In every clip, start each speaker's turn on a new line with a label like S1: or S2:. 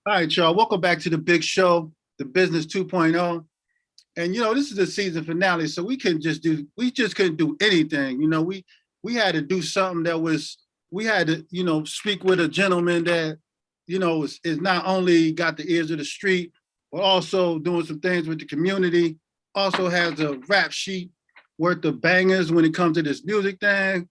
S1: All right, y'all. Welcome back to the big show, the Business 2.0. And this is the season finale, so we just couldn't do anything. We had to do something we had to, speak with a gentleman that, is not only got the ears of the street, but also doing some things with the community. Also has a rap sheet worth of bangers when it comes to this music thing.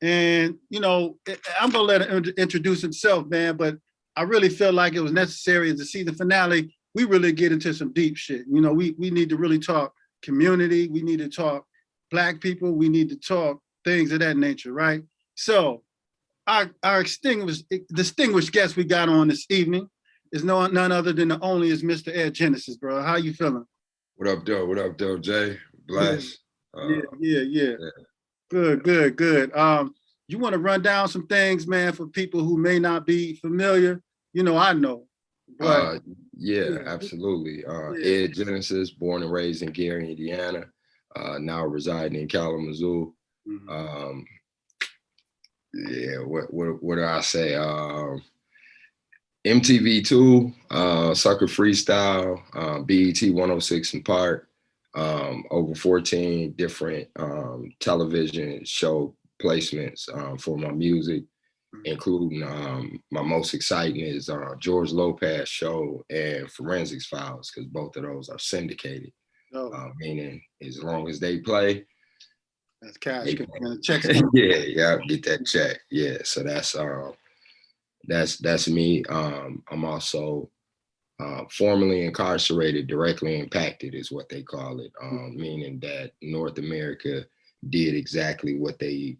S1: And, I'm gonna let him introduce himself, man, but I really feel like it was necessary as the season finale. We really get into some deep shit. We need to really talk community. We need to talk Black people. We need to talk things of that nature, right? So our distinguished guest we got on this evening is none other than the only is Mr. Ed Genesis, bro. How you feeling?
S2: What up, Doe? What up, Doe? Jay? Bless.
S1: Yeah. Good. You want to run down some things, man, for people who may not be familiar? I know. But
S2: yeah, absolutely. Ed Genesis, born and raised in Gary, Indiana, now residing in Kalamazoo.
S1: Mhm.
S2: What do I say? MTV2, Sucker Freestyle, BET 106 in Park, over 14 different television show placements for my music, including my most exciting is George Lopez Show and Forensics Files, because both of those are syndicated, meaning as long as they play,
S1: that's cash. Checks.
S2: yeah, get that check. Yeah, so that's me. I'm also formerly incarcerated, directly impacted is what they call it, meaning that North America did exactly what they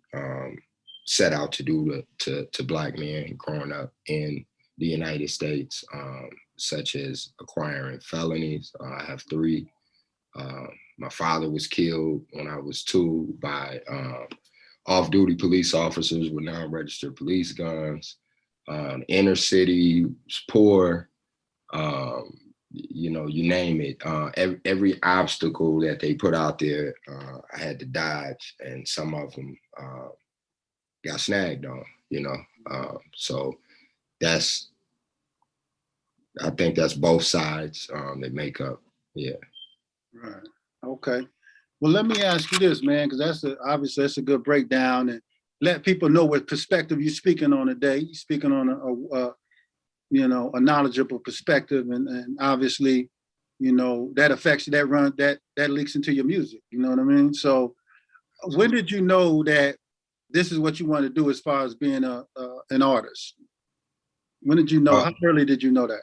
S2: set out to do to Black men growing up in the United States, such as acquiring felonies. I have 3. My father was killed when I was 2 by off-duty police officers with non-registered police guns. Inner city, poor, you name it. Every obstacle that they put out there, I had to dodge, and some of them got snagged on. So I think that's both sides that make up. Yeah.
S1: Right. Okay. Well, let me ask you this, man, because obviously that's a good breakdown, and let people know what perspective you're speaking on today. You're speaking on a knowledgeable perspective, and obviously, that affects that leaks into your music. You know what I mean? So, when did you know that this is what you want to do as far as being an artist? When did you know? How early did you know that?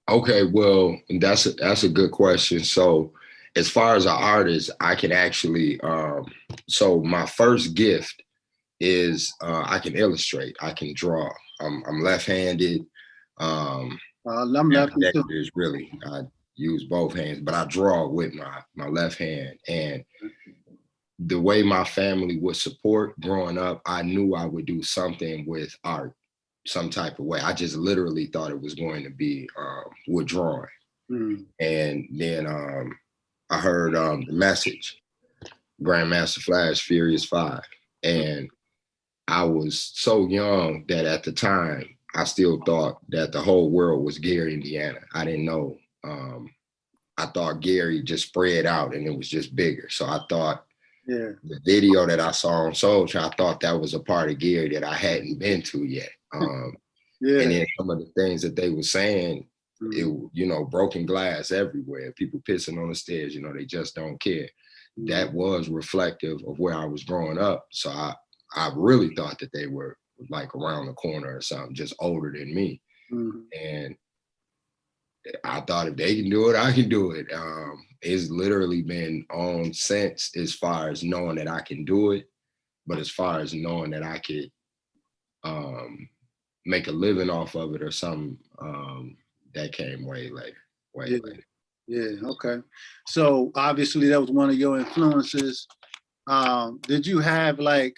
S2: Okay, well, that's a good question. So, as far as an artist, I can actually. So my first gift is I can illustrate. I can draw. I'm left-handed.
S1: I'm left-handed too.
S2: Is really I use both hands, but I draw with my left hand. And the way my family would support growing up, I knew I would do something with art, some type of way. I just literally thought it was going to be with drawing. And then I heard The Message, Grandmaster Flash, Furious 5. And I was so young that at the time, I still thought that the whole world was Gary, Indiana. I didn't know. I thought Gary just spread out and it was just bigger. So I thought the video that I saw on Soul Child, I thought that was a part of Gary that I hadn't been to yet. And then some of the things that they were saying, broken glass everywhere, people pissing on the stairs, they just don't care. That was reflective of where I was growing up. So I really thought that they were like around the corner or something, just older than me. And I thought if they can do it, I can do it. It's literally been on since, as far as knowing that I can do it, but as far as knowing that I could make a living off of it or something, that came way later. Later.
S1: Yeah, okay. So obviously that was one of your influences. Did you have like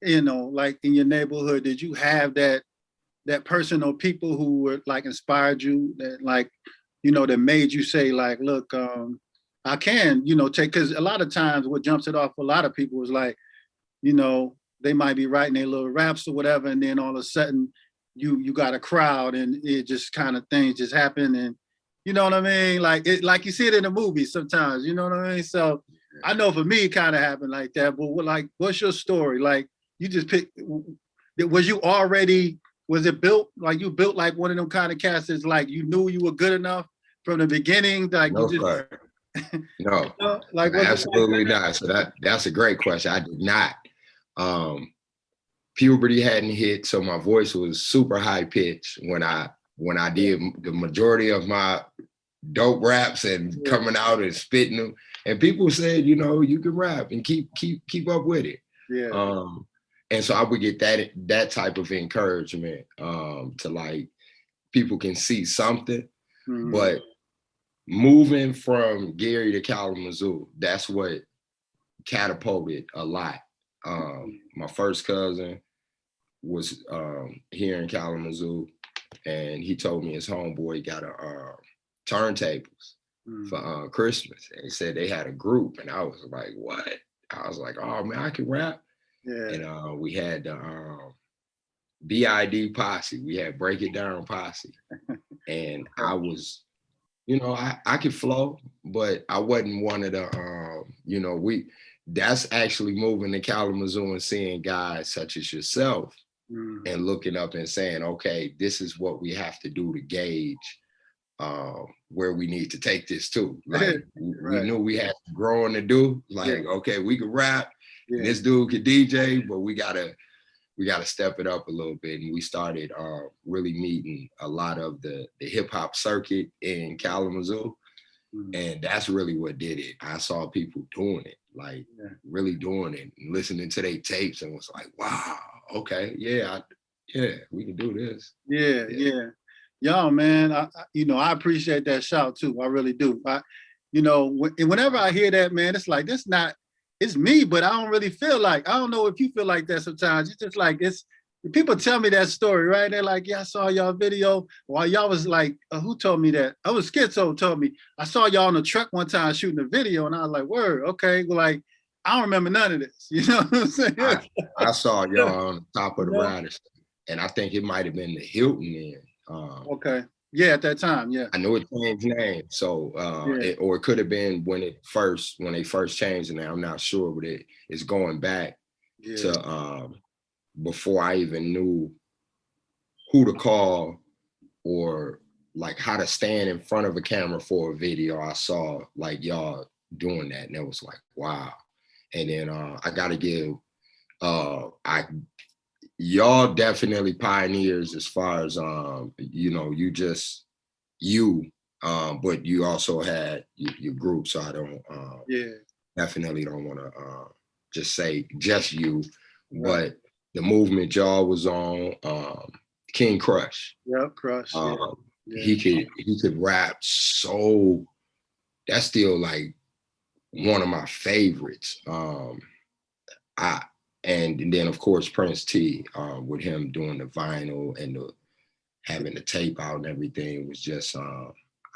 S1: in your neighborhood, did you have that person or people who were like inspired you, that that made you say like, look, I can, take, because a lot of times what jumps it off for a lot of people is like, they might be writing their little raps or whatever, and then all of a sudden you got a crowd and it just kind of things just happen, and you know what I mean? Like like you see it in the movies sometimes, you know what I mean? So I know for me it kind of happened like that, but what's your story? Like you just picked, was it built like you built like one of them kind of cats that's like you knew you were good enough from the beginning? Like
S2: No,
S1: you just
S2: sir. No,
S1: like was
S2: absolutely not. So that's a great question. I did not. Puberty hadn't hit, so my voice was super high pitched when I did the majority of my dope raps and coming out and spitting them. And people said, you know, you can rap and keep up with it.
S1: Yeah.
S2: And so I would get that type of encouragement to like people can see something.
S1: Mhm.
S2: But moving from Gary to Kalamazoo, that's what catapulted a lot. My first cousin was here in Kalamazoo, and he told me his homeboy got a turntables for Christmas, and he said they had a group, and I was like, what? I was like, oh man, I can rap.
S1: Yeah.
S2: And we had the BID posse, we had Break It Down posse, and I was, you know, I could flow, but I wasn't one of the, you know, that's actually moving to Kalamazoo and seeing guys such as yourself and looking up and saying, okay, this is what we have to do to gauge where we need to take this to. Like we knew we had growing to do. Like, okay, we could rap, and this dude could DJ, but we gotta step it up a little bit. And we started really meeting a lot of the hip hop circuit in Kalamazoo. And that's really what did it. I saw people doing it, like really doing it, and listening to their tapes, and was like, wow, okay, we can do this.
S1: Yeah. Yo, man, I appreciate that shout too. I really do. Whenever I hear that, man, it's like it's me, but I don't really feel like, I don't know if you feel like that sometimes. It's just like people tell me that story, right? They're like, yeah, I saw y'all video while y'all was like, who told me that? Oh, Schizo told me. I saw y'all on the truck one time shooting a video, and I was like, word, okay. Well, like, I don't remember none of this. You know what I'm saying?
S2: I saw y'all on the top of the riders, and I think it might have been the Hilton then.
S1: Okay. Yeah, at that time, yeah.
S2: I know it changed name, so or it could have been when they first changed the name. I'm not sure, but it's going back to before I even knew who to call or like how to stand in front of a camera for a video. I saw like y'all doing that, and it was like, wow. And then I gotta give y'all definitely pioneers as far as you know, but you also had your group, so I don't definitely don't want to just say just you, but the movement y'all was on, King Crush.
S1: Yep, Crush.
S2: He could rap, so that's still like one of my favorites. And then of course Prince T, with him doing the vinyl and having the tape out and everything was just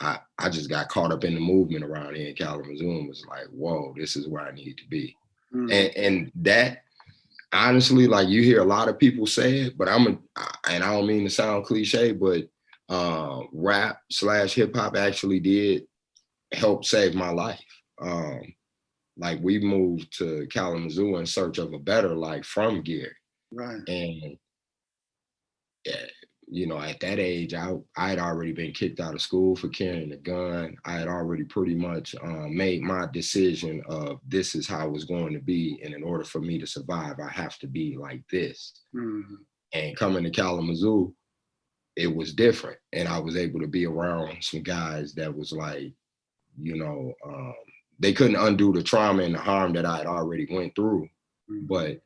S2: I just got caught up in the movement around here in Kalamazoo and was like, whoa, this is where I need to be. And that honestly, like you hear a lot of people say it, but and I don't mean to sound cliche, but rap / hip hop actually did help save my life. Like we moved to Kalamazoo in search of a better life from Gary.
S1: Right.
S2: And you know, at that age, I had already been kicked out of school for carrying a gun. I had already pretty much made my decision of this is how it's going to be. And in order for me to survive, I have to be like this. And coming to Kalamazoo, it was different. And I was able to be around some guys that was like, you know, they couldn't undo the trauma and the harm that I had already went through, but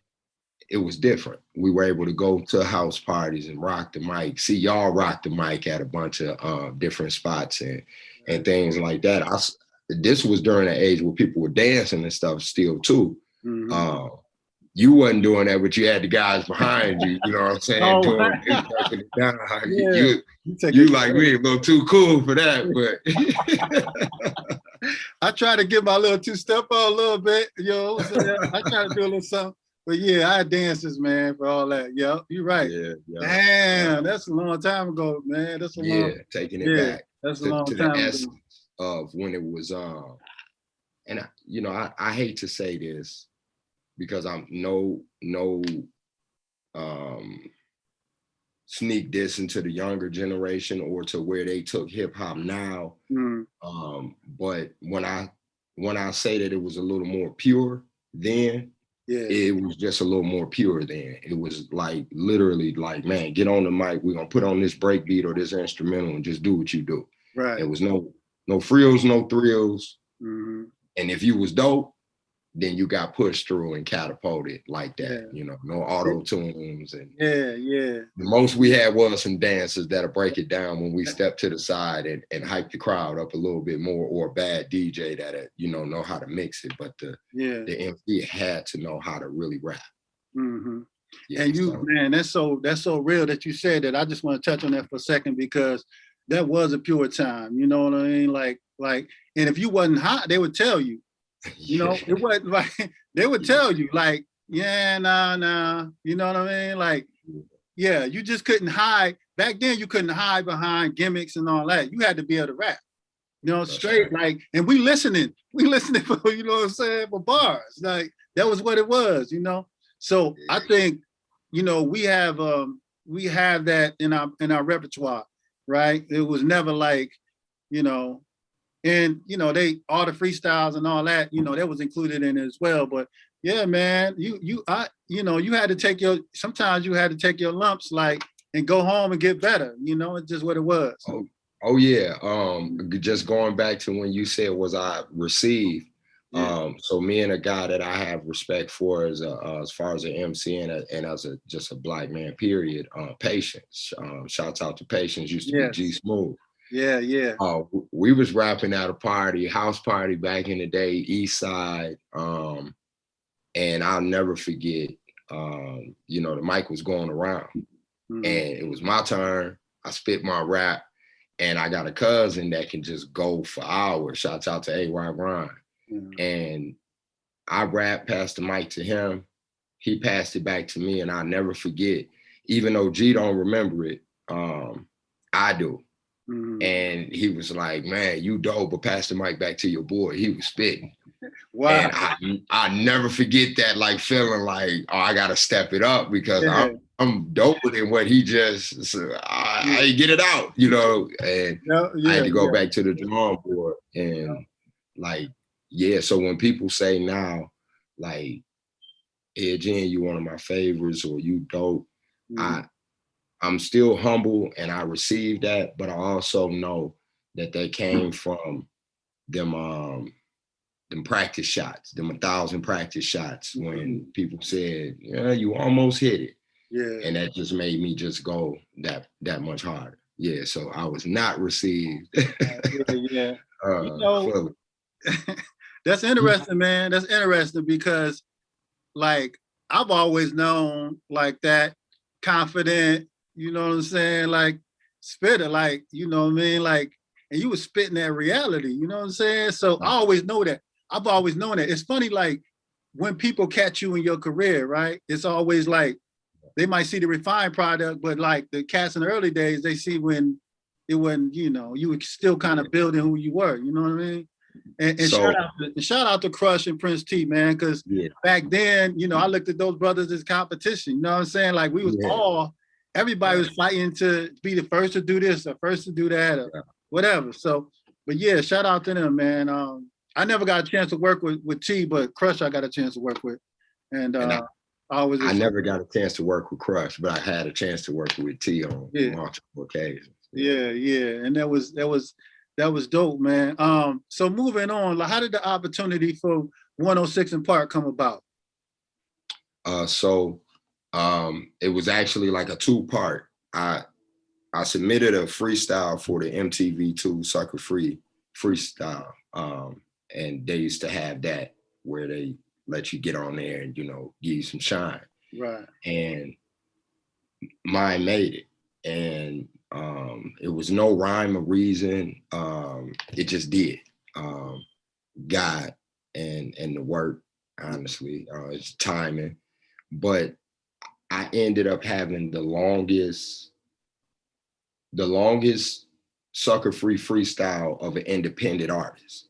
S2: it was different. We were able to go to house parties and rock the mic, see y'all rock the mic at a bunch of different spots and things like that. This was during the age where people were dancing and stuff still too. You wasn't doing that, but you had the guys behind you, you know what I'm saying? Doing it down. You like me a little too cool for that, but
S1: I try to get my little two-step on a little bit, you know. I try to do a little something. But yeah, I had dances, man, for all that. Yep, you're right.
S2: Yeah, yeah,
S1: Damn, that's a long time ago, man. That's a
S2: yeah.
S1: long,
S2: Taking it
S1: yeah,
S2: back
S1: that's a
S2: to
S1: long
S2: the
S1: time ago.
S2: essence of when it was and I hate to say this because I'm no um sneak this into the younger generation or to where they took hip hop now.
S1: Mm,
S2: But when I say that it was a little more pure then,
S1: yeah,
S2: it was just a little more pure then. It was like literally like, man, get on the mic. We're gonna put on this break beat or this instrumental and just do what you do.
S1: right.
S2: There was no frills, no thrills.
S1: Hmm.
S2: And if you was dope, then you got pushed through and catapulted like that.
S1: Yeah,
S2: No auto tunes and
S1: yeah, yeah,
S2: the most we had was some dancers that'll break it down when we step to the side and hype the crowd up a little bit more, or a bad DJ that know how to mix it. But
S1: yeah.
S2: the MC had to know how to really rap.
S1: Hmm.
S2: Yeah,
S1: And you,
S2: so
S1: man, that's so real that you said that. I just want to touch on that for a second because that was a pure time. You know what I mean? And if you wasn't hot, they would tell you.
S2: yeah,
S1: It wasn't like they would tell you, like, yeah, nah, nah. You know what I mean? Like, yeah, you just couldn't hide. Back then, you couldn't hide behind gimmicks and all that. You had to be able to rap.
S2: that's
S1: Straight
S2: right.
S1: like, and we listening for, you know what I'm saying, for bars. Like that was what it was. So I think, we have that in our repertoire, right? It was never like, you know, and they all the freestyles and all that, that was included in it as well. But yeah, man, you had to take sometimes you had to take your lumps, like, and go home and get better. It's just what it was.
S2: Oh yeah. Just going back to when you said was I received.
S1: Yeah.
S2: So me and a guy that I have respect for as far as an MC and as just a black man, period. Patience. Shouts out to Patience. Used to be G
S1: Yes.
S2: Smooth.
S1: Yeah. Yeah.
S2: We was rapping at a party, house party back in the day, East Side. And I'll never forget. The mic was going around,
S1: Mhm.
S2: and it was my turn. I spit my rap. And I got a cousin that can just go for hours. Shouts out to A.Y. Ron.
S1: Mhm.
S2: And I rap, passed the mic to him. He passed it back to me, and I'll never forget. Even though G don't remember it, I do.
S1: Mhm.
S2: And he was like, "Man, you dope, but pass the mic back to your boy." He was spitting.
S1: Wow.
S2: And I never forget that, like, feeling like, oh, I gotta step it up because
S1: Yeah.
S2: I'm doper than what he just. So I get it out, and
S1: Yeah.
S2: I had
S1: Yeah.
S2: to go
S1: Yeah.
S2: back to the drawing board and like, yeah. So when people say now, like, hey, Jen, you one of my favorites or you dope,
S1: Mhm.
S2: I'm still humble and I receive that, but I also know that they came from them practice shots, them 1,000 practice shots when people said, yeah, you almost hit it.
S1: Yeah.
S2: And that just made me just go that much harder. Yeah, so I was not received.
S1: Yeah. You know,
S2: Fully.
S1: that's interesting, man. That's interesting because, like, I've always known, like, that confident, you know what I'm saying, like, spitter, like, you know what I mean, like, and you was spitting that reality, you know what I'm saying. So I always know that. I've always known that. It's funny, like, when people catch you in your career, right? It's always like they might see the refined product, but like the cats in the early days, they see when it wasn't, you were still kind of building who you were. You know what I mean? And
S2: So
S1: shout out to Crush and Prince T, man, because
S2: yeah,
S1: back then, I looked at those brothers as competition. You know what I'm saying? Like we was everybody was fighting to be the first to do this or first to do that or whatever. So, but yeah, shout out to them, man. I never got a chance to work with T, but Crush I got a chance to work with, and
S2: and
S1: I
S2: I never got a chance to work with Crush, but I had a chance to work with T on multiple occasions.
S1: Yeah, and that was dope, man. So moving on, like, how did the opportunity for 106 & Park come about?
S2: So it was actually like a 2-part. I submitted a freestyle for the MTV2 Sucker Free freestyle. And they used to have that where they let you get on there and, give you some shine.
S1: Right.
S2: And mine made it. And it was no rhyme or reason. It just did. God and the work, honestly. It's timing. but I ended up having the longest sucker free freestyle of an independent artist.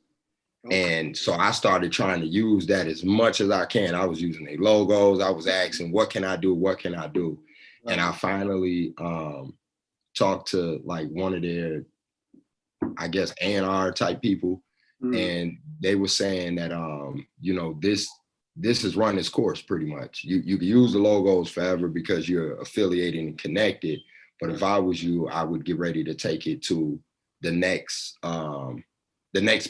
S1: Okay.
S2: And so I started trying to use that as much as I can. I was using their logos. I was asking, what can I do? What can I do?
S1: Right.
S2: And I finally talked to like one of their, I guess, A&R type people. And they were saying that, you know, this has run its course pretty much. You can use the logos forever because you're affiliated and connected. But if I was you, I would get ready to take it to the next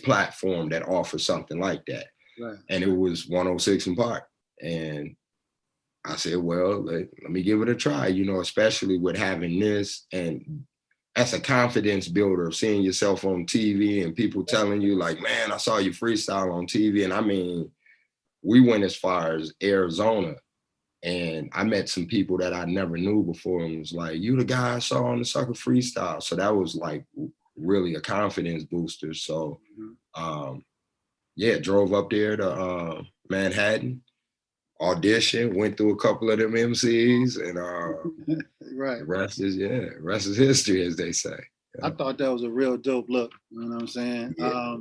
S2: platform that offers something like that.
S1: Right.
S2: And it was 106 & Park. And I said, well, let me give it a try, you know, especially with having this. And that's a confidence builder, seeing yourself on TV and people telling you like, man, I saw you freestyle on TV. And I mean, we went as far as Arizona, and I met some people that I never knew before and was like, you the guy I saw on the Sucker Freestyle. So that was like really a confidence booster. So yeah, drove up there to Manhattan, audition, went through a couple of them MCs, and
S1: Right.
S2: the rest is history, as they say.
S1: I thought that was a real dope look. You know what I'm saying?
S2: Yeah.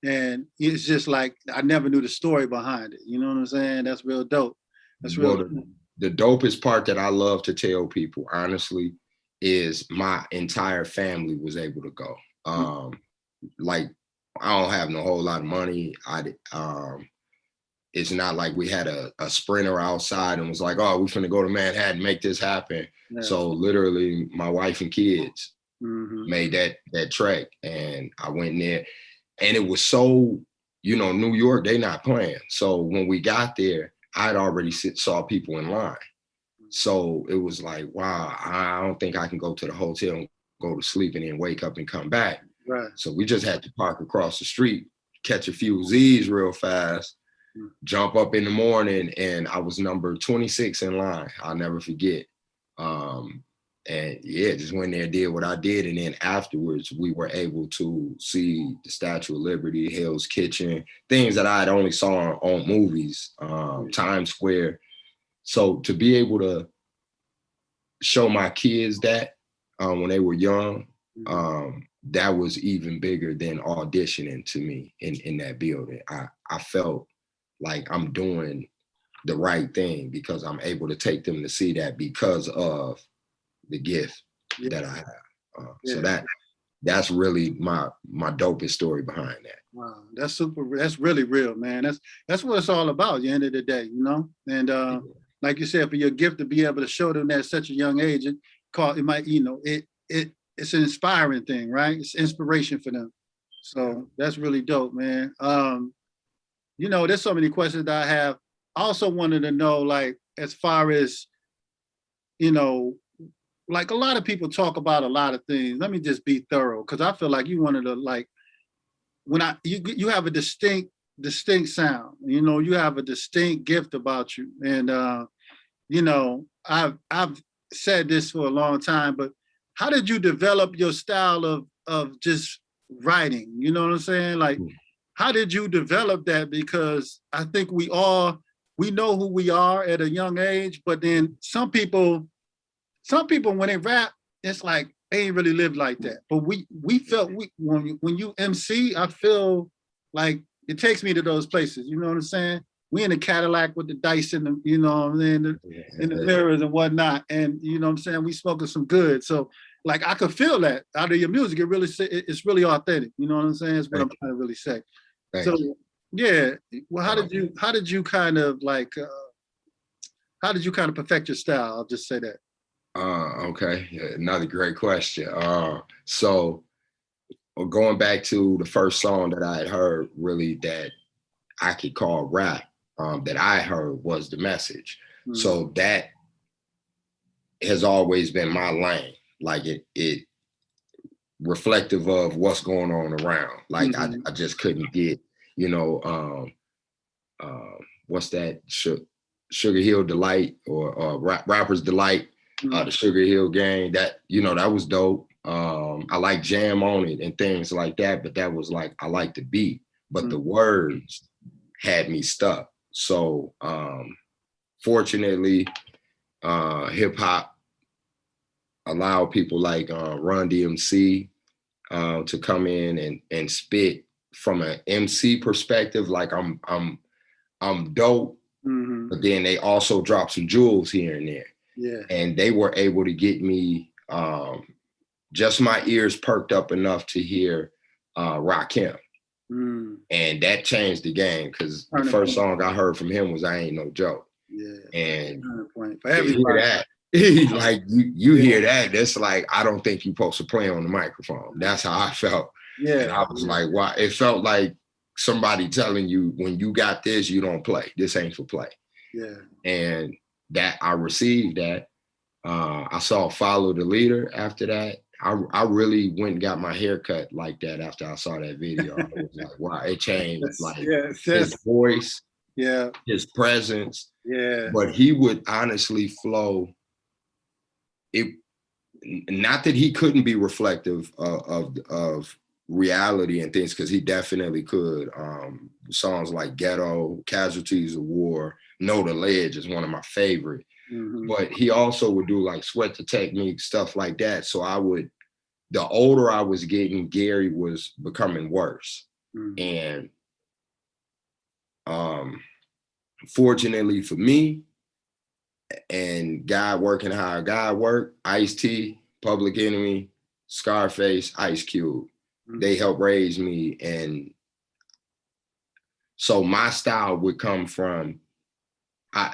S1: And it's just like I never knew the story behind it. You know what I'm saying? That's real dope. That's real.
S2: Well, the dopest part that I love to tell people, honestly, is my entire family was able to go. Like, I don't have no whole lot of money. It's not like we had a sprinter outside and was like, oh, we're finna go to Manhattan, make this happen. Yeah. So literally my wife and kids made that trek, and I went in there, and it was so, you know, New York, they not playing. So when we got there, I'd already saw people in line. So it was like, wow, I don't think I can go to the hotel and go to sleep and then wake up and come back.
S1: Right.
S2: So we just had to park across the street, catch a few Z's real fast, jump up in the morning, and I was number 26 in line. I'll never forget. And yeah, just went there, did what I did. And then afterwards, we were able to see the Statue of Liberty, Hell's Kitchen, things that I had only saw on movies, Times Square. So to be able to show my kids that when they were young, that was even bigger than auditioning to me in that building. I felt like I'm doing the right thing because I'm able to take them to see that because of the gift that I have. So that's really my dopest story behind that.
S1: Wow, that's super. That's really real, man. That's what it's all about at the end of the day, you know? And like you said, for your gift to be able to show them that at such a young age, it might, you know, it's an inspiring thing, right? It's inspiration for them. So that's really dope, man. You know, there's so many questions that I have. I also wanted to know, like, as far as, you know, like a lot of people talk about a lot of things. Let me just be thorough, because I feel like you wanted to, like, when you have a distinct sound, you know, you have a distinct gift about you. And you know, I've said this for a long time, but how did you develop your style of just writing? You know what I'm saying? Like, how did you develop that? Because I think we know who we are at a young age, but then some people when they rap, it's like they ain't really lived like that. But we felt when you MC, I feel like it takes me to those places. You know what I'm saying? We in the Cadillac with the dice in the, you know what I'm saying, in the mirrors and whatnot. And you know what I'm saying? We smoking some good. So like I could feel that out of your music. It's really authentic. You know what I'm saying? That's what I'm trying to really say. So yeah. Well, how did you kind of like perfect your style? I'll just say that.
S2: Okay, another great question. So going back to the first song that I had heard, really that I could call rap, that I heard was The Message. So that has always been my lane. Like it reflective of what's going on around. Like I just couldn't get, you know, what's that? Sugar Hill Delight or Rapper's Delight. The Sugar Hill Gang, that, you know, that was dope. I like Jam on It and things like that, but that was like, I like the beat, but the words had me stuck. So fortunately, hip hop allowed people like Run DMC to come in and spit from an MC perspective. Like I'm dope, but then they also drop some jewels here and there.
S1: Yeah.
S2: And they were able to get me just my ears perked up enough to hear Rakim. And that changed the game because the first song I heard from him was I Ain't No Joke.
S1: Yeah.
S2: And
S1: for everybody.
S2: Hear that. Like you hear that, that's like, I don't think you're supposed to play on the microphone. That's how I felt.
S1: Yeah.
S2: And I was like, wow, it felt like somebody telling you, when you got this, you don't play. This ain't for play.
S1: Yeah.
S2: And that I received that. I saw Follow the Leader after that. I really went and got my hair cut like that after I saw that video. I was like, wow, it changed. Like his voice, his presence.
S1: Yeah.
S2: But he would honestly flow. It not that he couldn't be reflective of reality and things, because he definitely could. Songs like Ghetto, Casualties of War, Know the Ledge is one of my favorite. But he also would do like Sweat the Technique, stuff like that. So the older I was getting, Gary was becoming worse. And fortunately for me, and God working how God worked, Ice-T, Public Enemy, Scarface, Ice Cube, they helped raise me. And so my style would come from,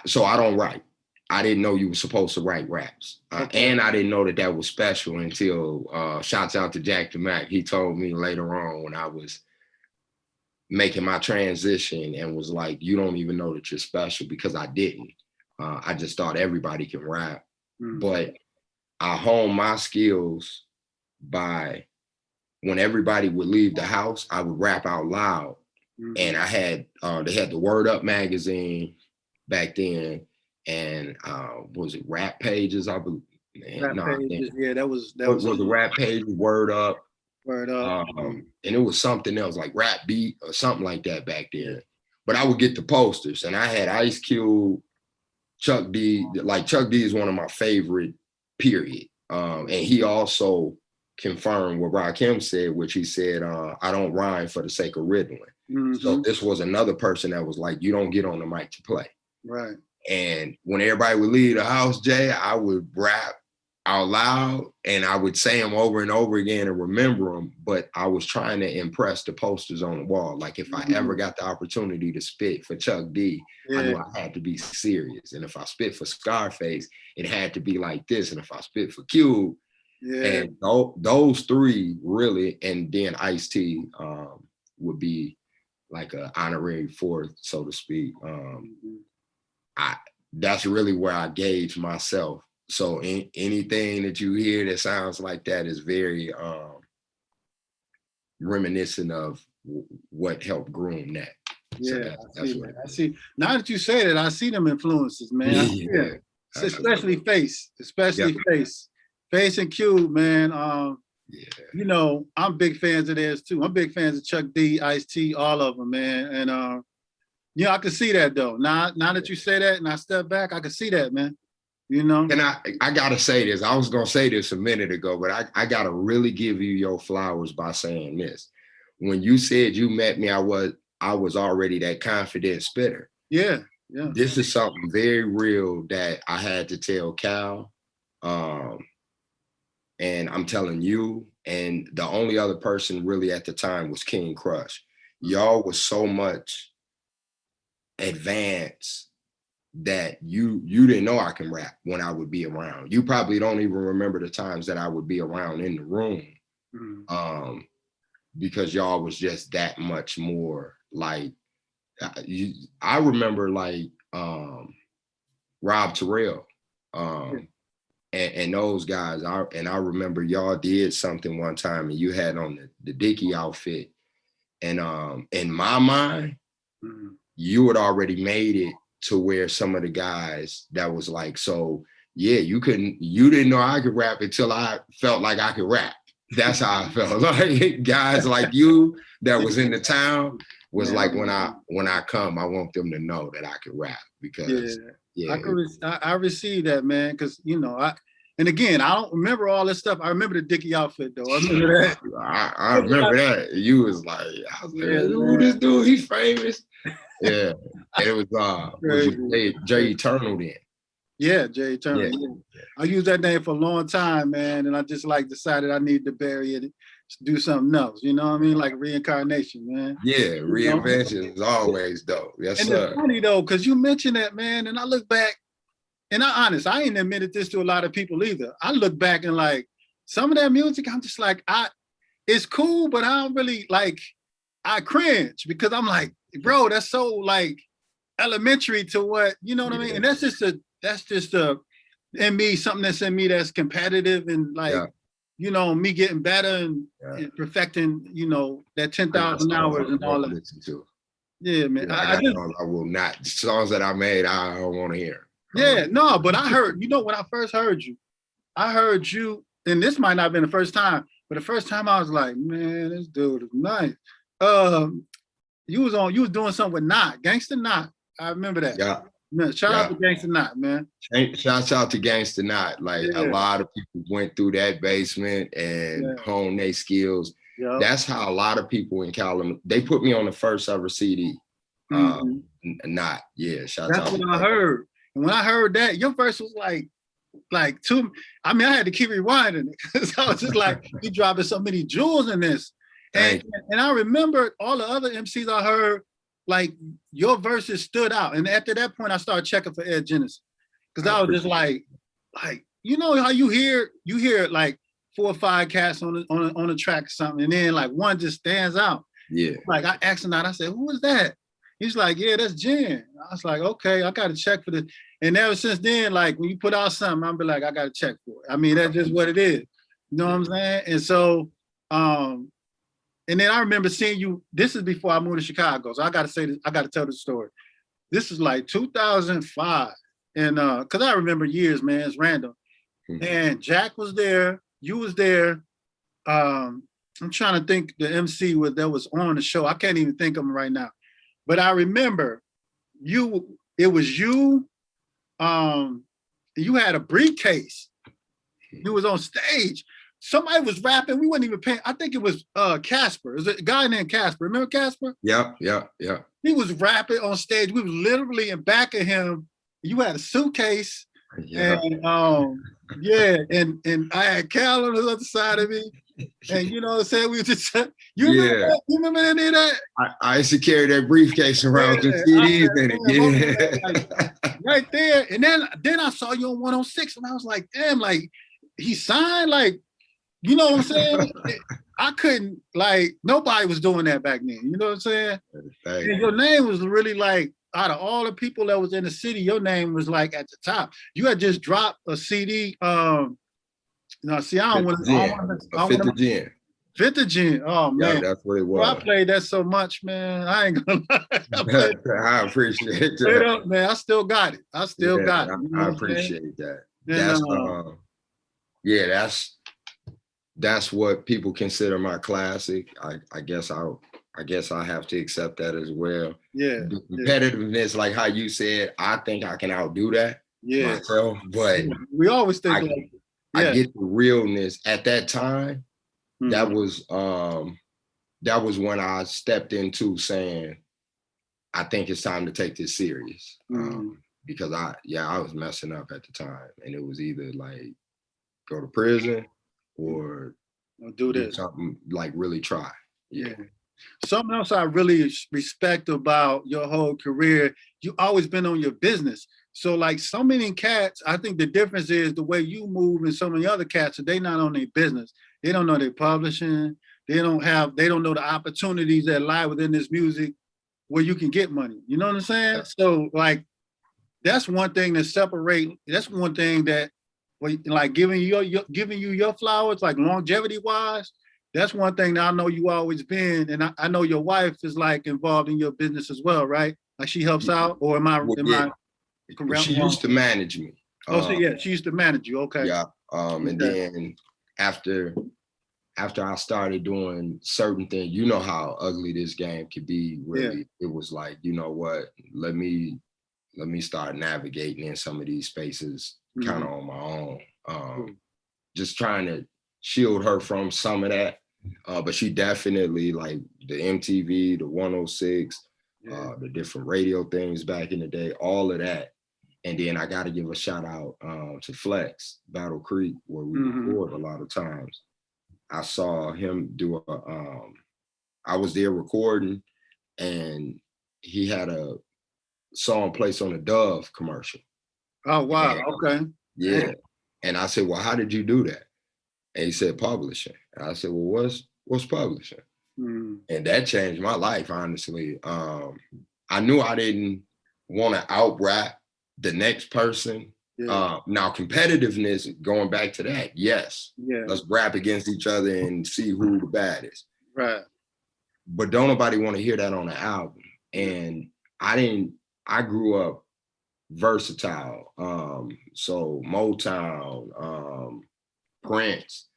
S2: so I don't write. I didn't know you were supposed to write raps. And I didn't know that was special until, shouts out to Jack the Mac. He told me later on when I was making my transition and was like, you don't even know that you're special, because I didn't. I just thought everybody can rap. But I honed my skills by, when everybody would leave the house, I would rap out loud. And I had, they had the Word Up magazine back then. And was it Rap Pages? I believe.
S1: Pages, yeah, that was
S2: the Rap Pages, Word Up.
S1: Word Up.
S2: And it was something else like Rap Beat or something like that back then. But I would get the posters, and I had Ice Cube, Chuck D. Like Chuck D is one of my favorite, period. And he also confirmed what Rakim said, which he said, I don't rhyme for the sake of riddling. So this was another person that was like, you don't get on the mic to play.
S1: Right.
S2: And when everybody would leave the house, Jay, I would rap out loud and I would say them over and over again and remember them. But I was trying to impress the posters on the wall. Like if I ever got the opportunity to spit for Chuck D, I knew I had to be serious. And if I spit for Scarface, it had to be like this. And if I spit for Cube, and those three really, and then Ice-T would be like an honorary fourth, so to speak. That's really where I gauge myself. So anything that you hear that sounds like that is very reminiscent of what helped groom that.
S1: Yeah, so I see. Now that you say that, I see them influences, man. Especially Face, Face and Cube, man. You know, I'm big fans of theirs too. I'm big fans of Chuck D, Ice-T, all of them, man. And you know, I can see that though. Now that you say that and I step back, I can see that, man. You know? And
S2: I gotta say this. I was gonna say this a minute ago, but I gotta really give you your flowers by saying this. When you said you met me, I was already that confident spitter.
S1: Yeah.
S2: This is something very real that I had to tell Cal. And I'm telling you, and the only other person really at the time was King Crush. Y'all was so much advanced that you didn't know I can rap when I would be around. You probably don't even remember the times that I would be around in the room, because y'all was just that much more like, I remember like Rob Terrell and those guys. I remember y'all did something one time and you had on the Dickie outfit, and in my mind, you had already made it to where some of the guys that was like, so yeah, you didn't know I could rap until I felt like I could rap. That's how I felt. Like guys like you that was in the town was like, when I come, I want them to know that I can rap, because Yeah,
S1: I received that, man, because you know and again, I don't remember all this stuff. I remember the Dickie outfit though. I remember that.
S2: I remember that. You was like, I was like,
S1: Yeah,
S2: who this dude? He's famous. Yeah, and it was
S1: crazy.
S2: Jay Eternal then.
S1: Yeah, Jay Turner.
S2: Yeah,
S1: Yeah. I used that name for a long time, man, and I just like decided I need to bury it, do something else. You know what I mean? Like reincarnation, man.
S2: yeah.
S1: You know?
S2: Reinvention is always dope. Yes,
S1: And it's
S2: sir.
S1: funny though, because you mentioned that, man, and I look back, and I ain't admitted this to a lot of people either. I look back and like some of that music, I'm just like, it's cool, but I don't really like. I cringe because I'm like, bro, that's so like elementary to what you know what I mean.
S2: Yeah,
S1: And that's just a in me something that's in me that's competitive and like
S2: yeah,
S1: you know me getting better
S2: yeah.
S1: and perfecting you know that
S2: I got
S1: 10,000
S2: songs
S1: hours
S2: I
S1: and all
S2: won't
S1: that.
S2: listen to.
S1: Yeah, man.
S2: Yeah, I
S1: I
S2: got
S1: just
S2: songs I will not. Songs that I made, I don't want to hear.
S1: yeah no, but I heard you know when I first heard you, and this might not have been the first time, but the first time I was like, man, this dude is nice. Um, you was doing something with Knot, Gangsta Knot. I remember that.
S2: Yeah,
S1: Man, shout out
S2: yeah.
S1: to Gangsta Knot, man.
S2: Shouts out to Gangsta Knot. Like a
S1: Yeah,
S2: lot of people went through that basement and
S1: yeah,
S2: honed their skills.
S1: yeah.
S2: That's how a lot of people in California, they put me on the first ever CD.
S1: Mhm.
S2: Not, yeah, shouts
S1: That's
S2: out
S1: what
S2: to
S1: I
S2: that.
S1: heard. And when I heard that, your verse was like two. I mean, I had to keep rewinding it because I was just like, you dropping so many jewels in this. And
S2: Thank you.
S1: and I remember all the other MCs I heard, like your verses stood out. And after that point, I started checking for Ed Genesis. Because
S2: I
S1: I was just
S2: appreciate
S1: like, you know how you hear like 4 or 5 cats on a track or something, and then like one just stands out.
S2: it. Yeah.
S1: Like I asked him out, I said, who is that? He's like, yeah, that's Jen. I was like, okay, I gotta check for this. And ever since then, like when you put out something, I'll be like, I gotta check for it. I mean, that's just what it is. You know what I'm saying? And so, and then I remember seeing you, this is before I moved to Chicago. So I gotta say this, I gotta tell the story. This is like 2005. And cause I remember years, man, it's random. And Jack was there, you was there. I'm trying to think the MC that was on the show. I can't even think of him right now. But I remember it was you, you had a briefcase. You was on stage. Somebody was rapping. We weren't even paying. I think it was Casper. It was a guy named Casper. Remember Casper?
S2: Yeah.
S1: He was rapping on stage. We were literally in back of him. You had a suitcase.
S2: Yeah.
S1: And yeah, and I had Cal on the other side of me. And you know what I'm saying? We just you remember any of that?
S2: I used to carry that briefcase around with CDs in it.
S1: Like, right there. And then I saw you on 106 and I was like, damn, like he signed, like, you know what I'm saying? I couldn't, like, nobody was doing that back then. You know what I'm saying? And your name was really like, out of all the people that was in the city, your name was like at the top. You had just dropped a CD. No, see, I don't want to.
S2: Fifth of Gen.
S1: Fifth of Gen. Oh man,
S2: yeah, that's what it was.
S1: Bro, I played that so much, man. I ain't gonna lie.
S2: I appreciate
S1: that.
S2: Up,
S1: man. I still got it. I still got it.
S2: I appreciate that.
S1: And,
S2: that's that's what people consider my classic. I guess I have to accept that as well.
S1: Yeah.
S2: The competitiveness, like how you said, I think I can outdo that myself. But
S1: we always think
S2: I get the realness at that time. Mm-hmm. That was when I stepped into saying, I think it's time to take this serious. Mm-hmm. Because I was messing up at the time. And it was either like go to prison or
S1: do this.
S2: Something like really try. Yeah.
S1: Something else I really respect about your whole career, you always been on your business. So like so many cats, I think the difference is the way you move and so many other cats, they not on their business. They don't know their publishing. They don't know the opportunities that lie within this music where you can get money. You know what I'm saying? So like, that's one thing that's one thing that like giving you your flowers, like longevity wise, that's one thing that I know you always been. And I know your wife is like involved in your business as well, right? Like she helps out, or am I correct?
S2: She used to manage me.
S1: She used to manage you. Okay.
S2: Yeah. And then after I started doing certain things, you know how ugly this game could be, really. It was like, you know what, let me let me start navigating in some of these spaces kind of on my own. Just trying to shield her from some of that. But she definitely, like the MTV, the 106, the different radio things back in the day, all of that. And then I got to give a shout out to Flex, Battle Creek, where we record a lot of times. I saw him do I was there recording, and he had a song placed on a Dove commercial.
S1: Oh, wow. Okay.
S2: Yeah. And I said, well, how did you do that? And he said, publishing. And I said, well, what's publishing? And that changed my life, honestly. I knew I didn't want to out rap the next person. Now competitiveness, going back to that, yes. Let's rap against each other and see who the baddest.
S1: Right.
S2: But don't nobody want to hear that on the album. And I grew up versatile. So Motown, Prince,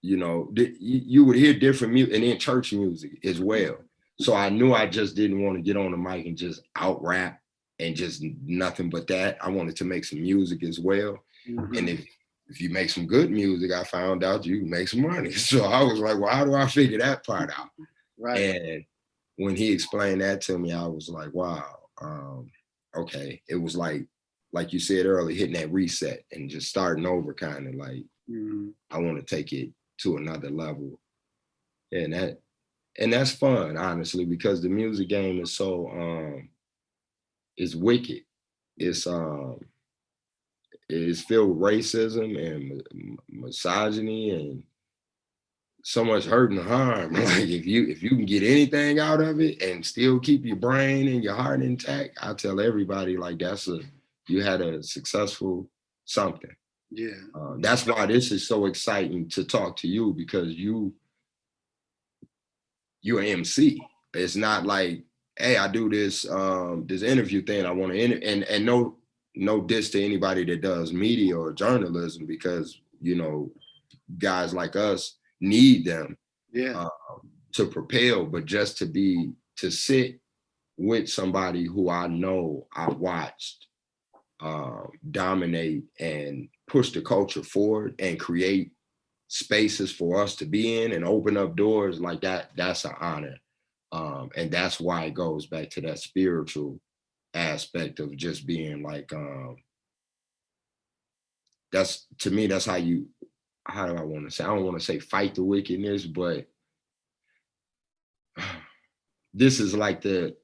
S2: you know, you would hear different music, and then church music as well. So I knew I just didn't want to get on the mic and just out rap and just nothing but that. I wanted to make some music as well. And if you make some good music, I found out you can make some money. So I was like, well, how do I figure that part out? Right. And when he explained that to me, I was like, wow, okay. It was like you said earlier, hitting that reset and just starting over, kind of like, I want to take it to another level. And that's fun, honestly, because the music game is so it's wicked. It's filled with racism and misogyny and so much hurt and harm. Like if you can get anything out of it and still keep your brain and your heart intact, I tell everybody, like, you had a successful something. Yeah. That's why this is so exciting to talk to you, because you're an MC. It's not like, hey, I do this interview thing. I want to and no diss to anybody that does media or journalism, because, you know, guys like us need them to propel, but just to sit with somebody who I know I watched dominate and push the culture forward and create spaces for us to be in and open up doors like that, that's an honor. And that's why it goes back to that spiritual aspect of just being like, that's, to me, that's how do I want to say? I don't want to say fight the wickedness, but this is like the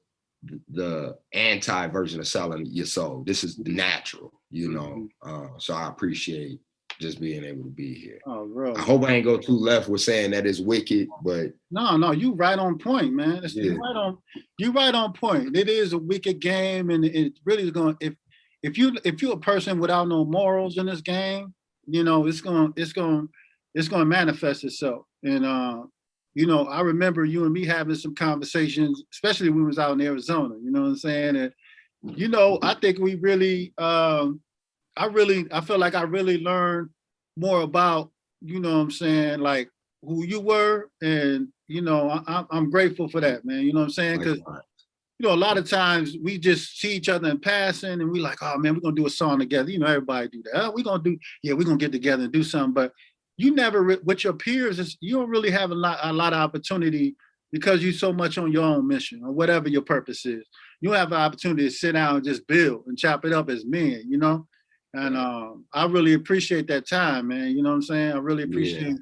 S2: anti-version of selling your soul. This is natural, you know? So I appreciate just being able to be here. Oh, bro. I hope I ain't go too left with saying that it's wicked, but
S1: no, you right on point, man. You right on point. It is a wicked game, and it really is going. If you're a person without no morals in this game, you know, it's going to manifest itself. And you know, I remember you and me having some conversations, especially when we was out in Arizona. You know what I'm saying? And you know, I think we really. I feel like I really learned more about, you know what I'm saying, like who you were. And, you know, I'm grateful for that, man. You know what I'm saying? Because, you know, a lot of times we just see each other in passing and we like, oh man, we're going to do a song together. You know, everybody do that. Oh, we're going to get together and do something. But you never, with your peers, you don't really have a lot of opportunity, because you're so much on your own mission or whatever your purpose is. You have an opportunity to sit down and just build and chop it up as men, you know? And I really appreciate that time, man. You know what I'm saying? I really appreciate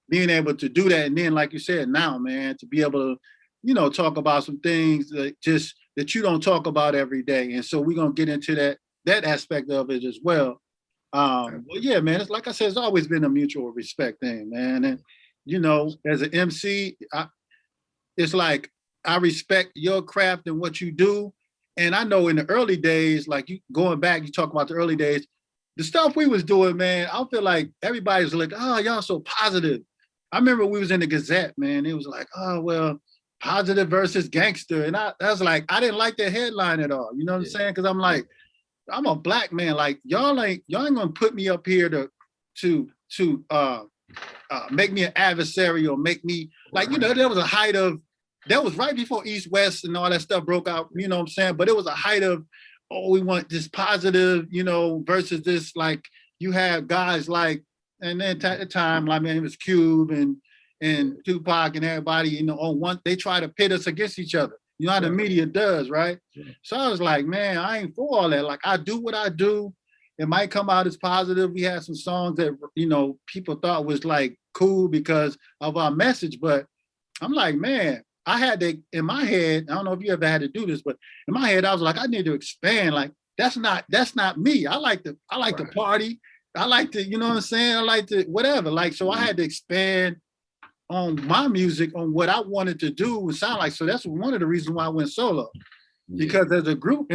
S1: being able to do that. And then, like you said, now, man, to be able to, you know, talk about some things that you don't talk about every day. And so we're going to get into that aspect of it as well. But yeah, man, it's like I said, it's always been a mutual respect thing, man. And, you know, as an MC, it's like I respect your craft and what you do. And I know in the early days, like you going back, you talk about the early days, the stuff we was doing, man, I feel like everybody's like, oh, y'all so positive. I remember we was in the Gazette, man. It was like, oh, well, positive versus gangster. And I was like, I didn't like that headline at all. You know what I'm saying? Because I'm like, I'm a black man. Like, y'all ain't gonna put me up here to make me an adversary or make me, like, you know, there was a height of, that was right before East West and all that stuff broke out, you know what I'm saying? But it was a height of oh, we want this positive, versus this, like, you have guys like, and then at the time, like, man, it was Cube and Tupac and everybody, on one, they try to pit us against each other. You know how the media does, right?
S2: Yeah.
S1: So I was like, man, I ain't for all that. Like, I do what I do. It might come out as positive. We had some songs that, people thought was like cool because of our message, but I'm like, man, I had to, in my head, I don't know if you ever had to do this, but in my head, I was like, I need to expand. Like, that's not me. I like to party. I like to, you know what I'm saying? I like to, whatever. Like, so I had to expand on my music, on what I wanted to do and sound like. So that's one of the reasons why I went solo. Because as in a group,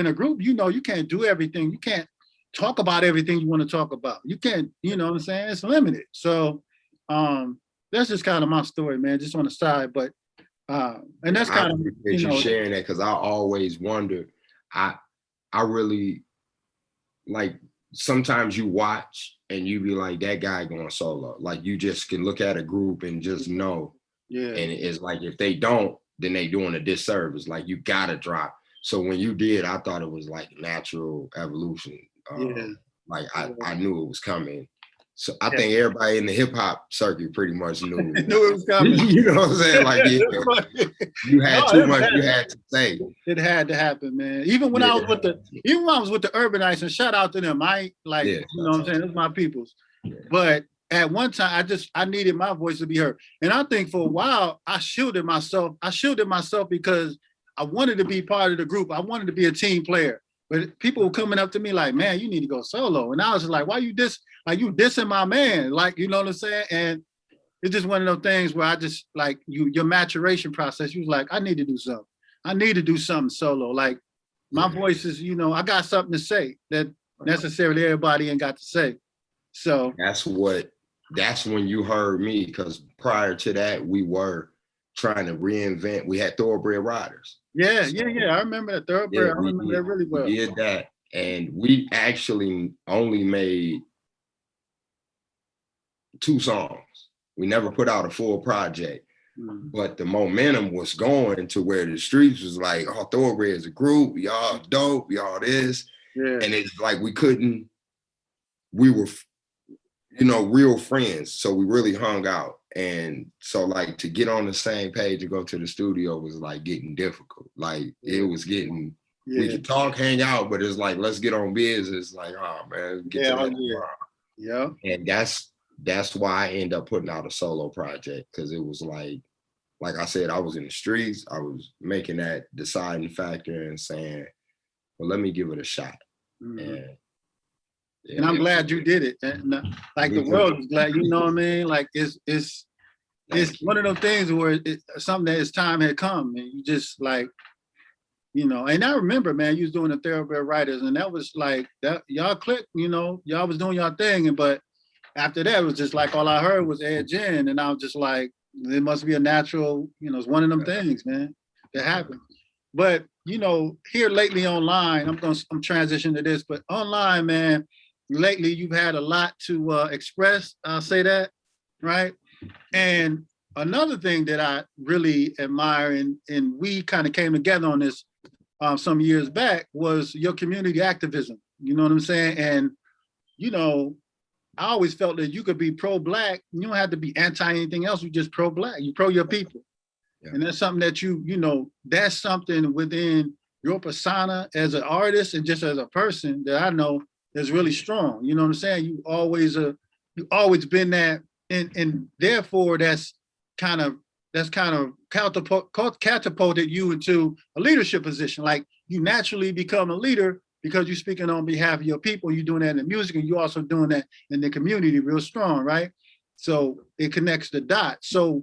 S1: you can't do everything. You can't talk about everything you want to talk about. You can't, you know what I'm saying? It's limited. So that's just kind of my story, man, just on the side. But and that's kind of,
S2: you sharing that, because I always wondered. I really, like, sometimes you watch and you be like, that guy going solo. Like, you just can look at a group and just know.
S1: Yeah.
S2: And it's like, if they don't, then they doing a disservice. Like, you gotta drop. So when you did, I thought it was like natural evolution. Like, I knew it was coming. So I think everybody in the hip hop circuit pretty much knew.
S1: Knew it was coming.
S2: You know what I'm saying? Like, you had too much you had to say.
S1: It had to happen, man. Even when I was with the Urbanites, and shout out to them. I ain't like, you know what I'm saying? It's my peoples. Yeah. But at one time, I needed my voice to be heard. And I think for a while, I shielded myself. Because I wanted to be part of the group. I wanted to be a team player. But people were coming up to me like, man, you need to go solo. And I was just like, why you dissing my man? Like, you know what I'm saying? And it's just one of those things where I just, like, your maturation process, you was like, I need to do something. I need to do something solo. Like, my voice is, I got something to say that necessarily everybody ain't got to say. So
S2: that's when you heard me, because prior to that, we were trying to reinvent. We had Thoroughbred Riders.
S1: Yeah. I remember that Thoroughbred. I remember that really well.
S2: We did that. And we actually only made 2 songs. We never put out a full project. But the momentum was going to where the streets was like, oh, Thoroughbred is a group, y'all dope, y'all this. Yeah. And it's like we were, real friends. So we really hung out. And so, like, to get on the same page and go to the studio was like getting difficult. Like, it was getting, we could talk, hang out, but it's like, let's get on business. Like, oh man, get to that tomorrow.
S1: Yeah.
S2: And that's why I ended up putting out a solo project, because it was like I said, I was in the streets. I was making that deciding factor and saying, well, let me give it a shot.
S1: And I'm glad you did it. And like, the world is glad, you know what I mean? Like, it's one of those things where it's something that its time had come, and you just, like, and I remember, man, you was doing the Thoroughbred Riders, and that was like, that y'all clicked, y'all was doing y'all thing. But after that, it was just like, all I heard was Ed Jen, and I was just like, it must be a natural, it's one of them things, man, that happened. But, here lately online, I'm transitioning to this, but online, man, lately you've had a lot to express, I'll say that, right? And another thing that I really admire, and we kind of came together on this some years back, was your community activism. You know what I'm saying? And, I always felt that you could be pro-Black. You don't have to be anti anything else. You just pro-Black. You pro your people. Yeah. And that's something that that's something within your persona as an artist and just as a person that I know is really strong. You know what I'm saying? You always been that, and therefore that's kind of catapulted you into a leadership position. Like, you naturally become a leader because you're speaking on behalf of your people. You're doing that in the music, and you're also doing that in the community real strong, right? So it connects the dots. So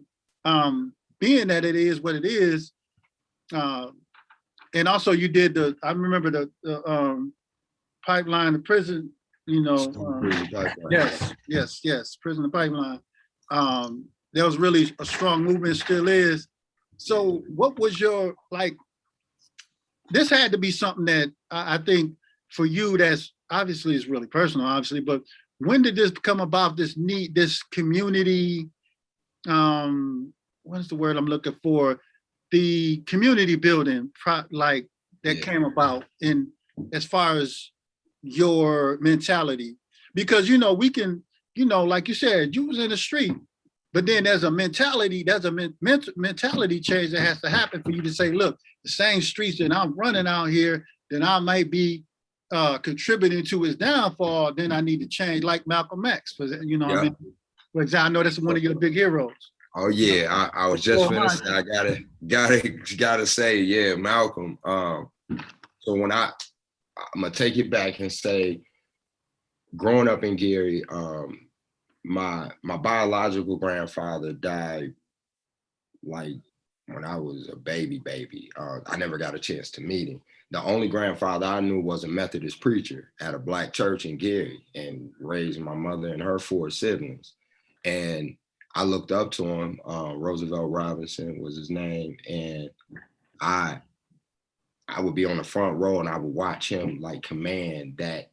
S1: being that it is what it is, and also you did I remember the pipeline, the prison, yes, prison and pipeline. There was really a strong movement, still is. So what was your, like, this had to be something that I think for you, that's obviously is really personal, obviously, but when did this come about, this community, what is the word I'm looking for? The community building, that came about, and as far as your mentality? Because, you know, we can, you know, like you said, you was in the street, but then there's a mentality change that has to happen for you to say, look, the same streets that I'm running out here, that I might be contributing to his downfall, then I need to change, like Malcolm X, you know,
S2: Yeah.
S1: I mean, for example, I know that's one of your big heroes.
S2: Oh yeah, I was just finna say, I gotta say, yeah, Malcolm. So when I'm gonna take it back and say, growing up in Gary, my biological grandfather died like when I was a baby. I never got a chance to meet him. The only grandfather I knew was a Methodist preacher at a Black church in Gary, and raised my mother and her 4 siblings. And I looked up to him. Roosevelt Robinson was his name, and I would be on the front row and I would watch him like command that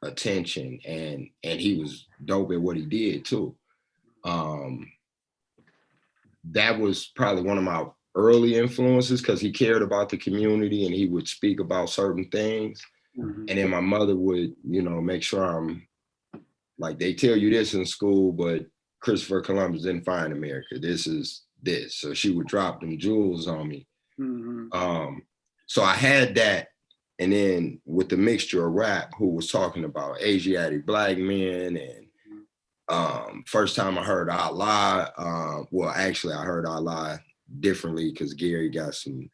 S2: attention, and he was dope at what he did too. That was probably one of my early influences, because he cared about the community and he would speak about certain things. Mm-hmm. And then my mother would, you know, make sure I'm like, they tell you this in school, but Christopher Columbus didn't find America. This is this. So she would drop them jewels on me. Mm-hmm. So I had that. And then with the mixture of rap, who was talking about Asiatic Black men, and first time I heard Allah, well, actually I heard Allah differently because Gary got some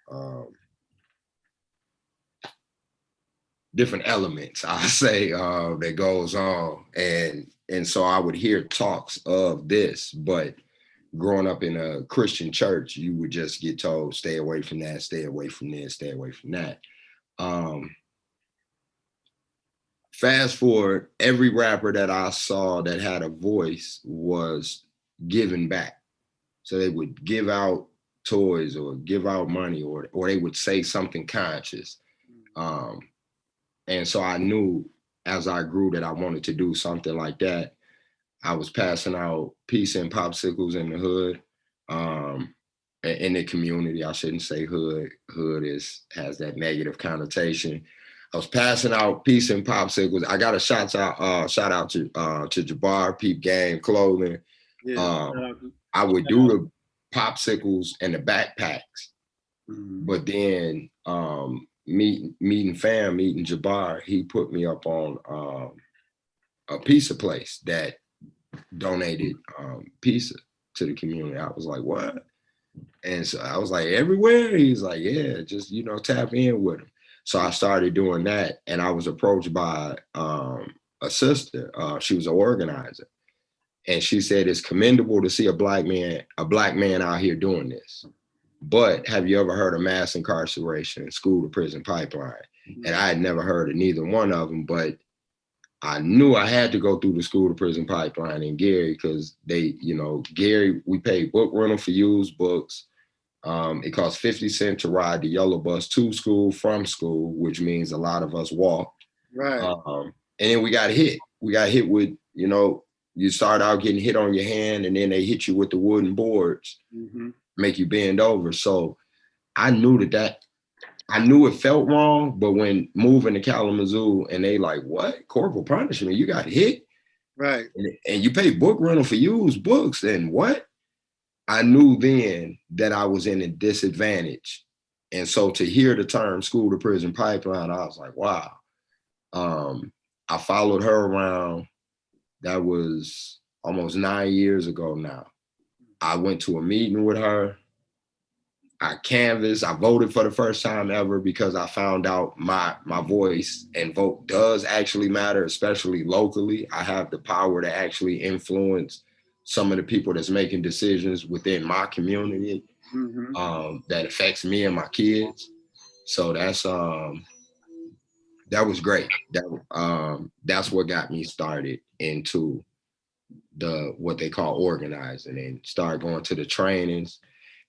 S2: different elements, I say, that goes on. And so I would hear talks of this, but growing up in a Christian church, you would just get told, stay away from that, stay away from this, stay away from that. Fast forward, every rapper that I saw that had a voice was giving back. So they would give out toys or give out money, or they would say something conscious. And so I knew as I grew that I wanted to do something like that. I was passing out pizza and popsicles in the hood, in the community. I shouldn't say hood. Hood has that negative connotation. I was passing out pizza and popsicles. I got a shout out to Jabbar, Peep Game Clothing. Yeah. I would do the popsicles and the backpacks, but then meeting Jabbar, he put me up on a pizza place that donated pizza to the community. I was like, what? And so I was like, everywhere? He's like, yeah, just, you know, tap in with him. So I started doing that, and I was approached by a sister. She was an organizer, and she said, it's commendable to see a black man out here doing this. But have you ever heard of mass incarceration, school to prison pipeline? Mm-hmm. And I had never heard of neither one of them, but I knew I had to go through the school to prison pipeline in Gary, because they, you know, Gary, we paid book rental for used books. It cost 50 cents to ride the yellow bus to school from school, which means a lot of us walked. Right. And then we got hit. We got hit with, you know, you start out getting hit on your hand, and then they hit you with the wooden boards, make you bend over. So I knew I knew it felt wrong, but when moving to Kalamazoo and they like, what? Corporal punishment? You got hit? Right. And you pay book rental for used books, and what? I knew then that I was in a disadvantage. And so to hear the term school to prison pipeline, I was like, wow. I followed her around. That was almost 9 years ago now. I went to a meeting with her. I canvassed. I voted for the first time ever, because I found out my voice and vote does actually matter, especially locally. I have the power to actually influence some of the people that's making decisions within my community, that affects me and my kids. So that's that was great. That's what got me started into what they call organizing, and start going to the trainings.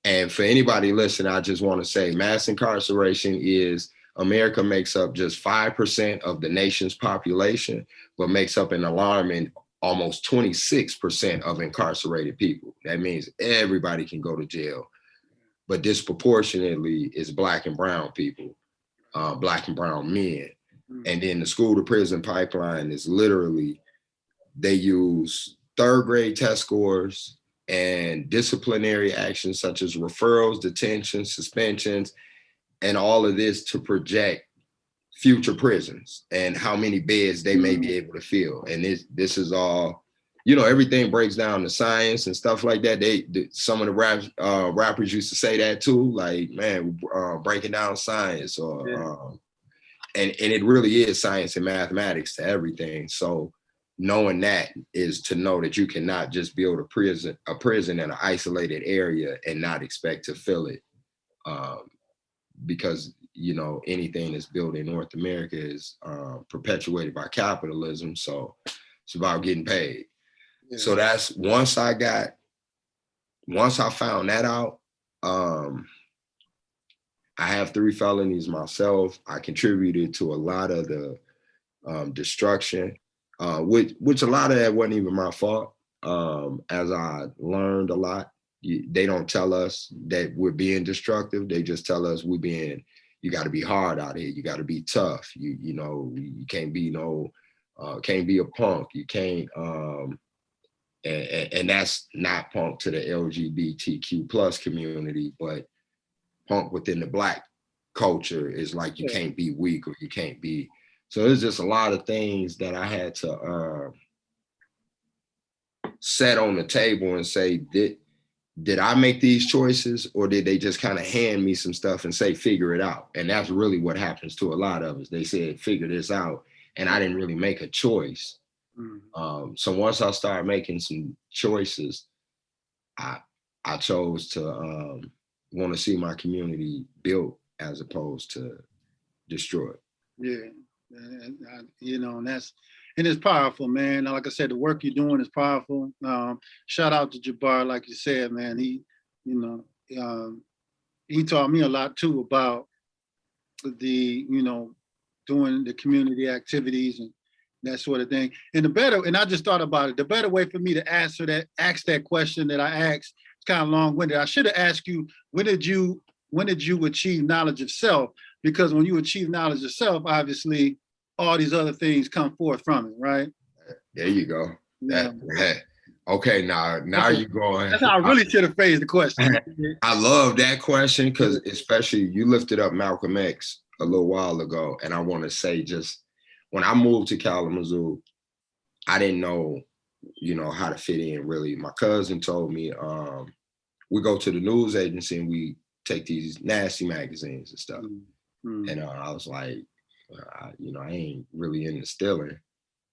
S2: And for anybody listening, I just want to say mass incarceration is, America makes up just 5% of the nation's population, but makes up an alarming almost 26% of incarcerated people. That means everybody can go to jail, but disproportionately is Black and brown people, Black and brown men. And then the school to prison pipeline is literally, they use third grade test scores and disciplinary actions such as referrals, detentions, suspensions, and all of this to project future prisons and how many beds they may be able to fill. And this is all, you know, everything breaks down to science and stuff like that. Some of the rappers used to say that too, like, man, breaking down science, or and it really is science and mathematics to everything. So knowing that is to know that you cannot just build a prison in an isolated area and not expect to fill it, because, you know, anything that's built in North America is perpetuated by capitalism. So it's about getting paid. Yeah. So that's once I found that out, I have 3 felonies myself. I contributed to a lot of the destruction, which a lot of that wasn't even my fault. As I learned a lot, they don't tell us that we're being destructive. They just tell us you got to be hard out here. You got to be tough. You know, you can't be can't be a punk. You can't, and that's not punk to the LGBTQ plus community, but punk within the Black culture is like, you can't be weak, or you can't be. So there's just a lot of things that I had to set on the table and say, did I make these choices, or did they just kind of hand me some stuff and say, figure it out? And that's really what happens to a lot of us. They said, figure this out. And I didn't really make a choice. So once I started making some choices, I chose to want to see my community built as opposed to destroyed.
S1: Yeah, you know, and it's powerful, man. Like I said, the work you're doing is powerful. Shout out to Jabbar, like you said, man. He taught me a lot too about doing the community activities and that sort of thing. And I just thought about it, the better way for me to ask that question that I asked, it's kind of long-winded. I should have asked you, when did you achieve knowledge of self? Because when you achieve knowledge of self, obviously all these other things come forth from it, right?
S2: There you go.
S1: Yeah.
S2: Okay, now you're going.
S1: That's how I really should have phrased the question.
S2: I love that question, because especially you lifted up Malcolm X a little while ago. And I want to say, just when I moved to Kalamazoo, I didn't know, how to fit in really. My cousin told me, we go to the news agency and we take these nasty magazines and stuff. And I was like, I ain't really into stealing.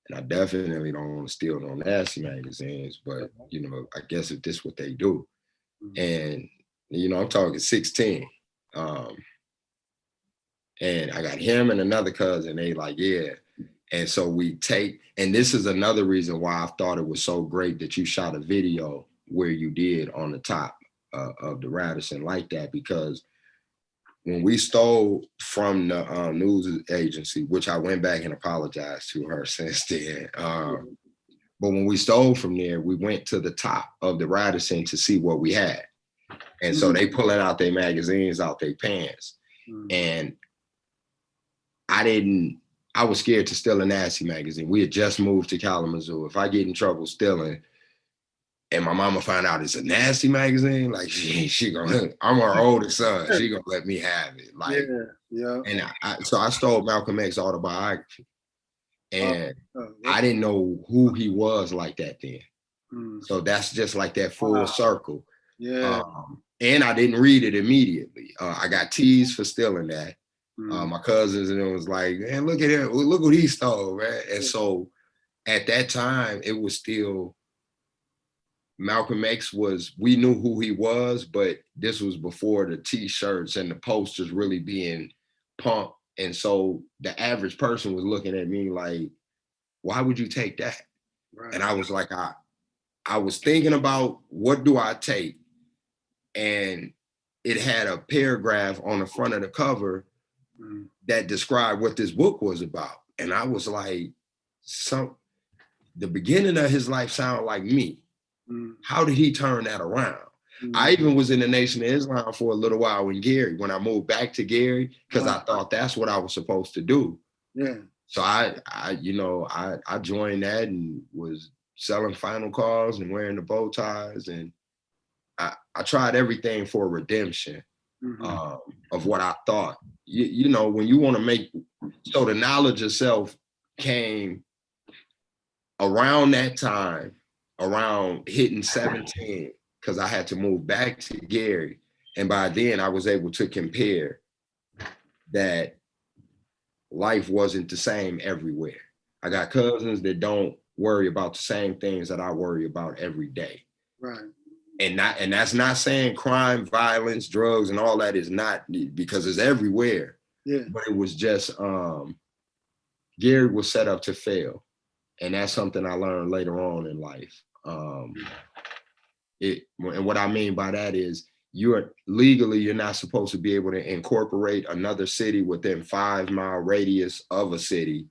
S2: And I definitely don't want to steal no nasty magazines, but, I guess if this is what they do. And, I'm talking 16. And I got him and another cousin, they like, yeah. And so and this is another reason why I thought it was so great that you shot a video where you did on the top of the Radisson like that, because when we stole from the news agency, which I went back and apologized to her since then, but when we stole from there, we went to the top of the Radisson to see what we had. And so they pulling out their magazines out their pants. And I was scared to steal a nasty magazine. We had just moved to Kalamazoo. If I get in trouble stealing and my mama find out it's a nasty magazine, like she gonna, I'm her oldest son, she gonna let me have it. Like,
S1: yeah.
S2: And so I stole Malcolm X autobiography, and I didn't know who he was like that then. So that's just like that full circle.
S1: Yeah.
S2: And I didn't read it immediately. I got teased for stealing that. My cousins, and it was like, man, look at him, look what he stole, man. And so at that time, it was still, Malcolm X we knew who he was, but this was before the t-shirts and the posters really being pumped. And so the average person was looking at me like, why would you take that? Right. And I was like, I was thinking about, what do I take? And it had a paragraph on the front of the cover that described what this book was about. And I was like, the beginning of his life sounded like me. How did he turn that around? I even was in the Nation of Islam for a little while when I moved back to Gary, because I thought that's what I was supposed to do.
S1: Yeah.
S2: So I joined that and was selling final calls and wearing the bow ties, and I tried everything for redemption of what I thought. When you want to make, so the knowledge of self came around that time, around hitting 17, because I had to move back to Gary. And by then I was able to compare that life wasn't the same everywhere. I got cousins that don't worry about the same things that I worry about every day.
S1: Right.
S2: And that's not saying crime, violence, drugs, and all that is not, because it's everywhere.
S1: Yeah.
S2: But it was just Gary was set up to fail. And that's something I learned later on in life. And what I mean by that is you're not supposed to be able to incorporate another city within 5-mile radius of a city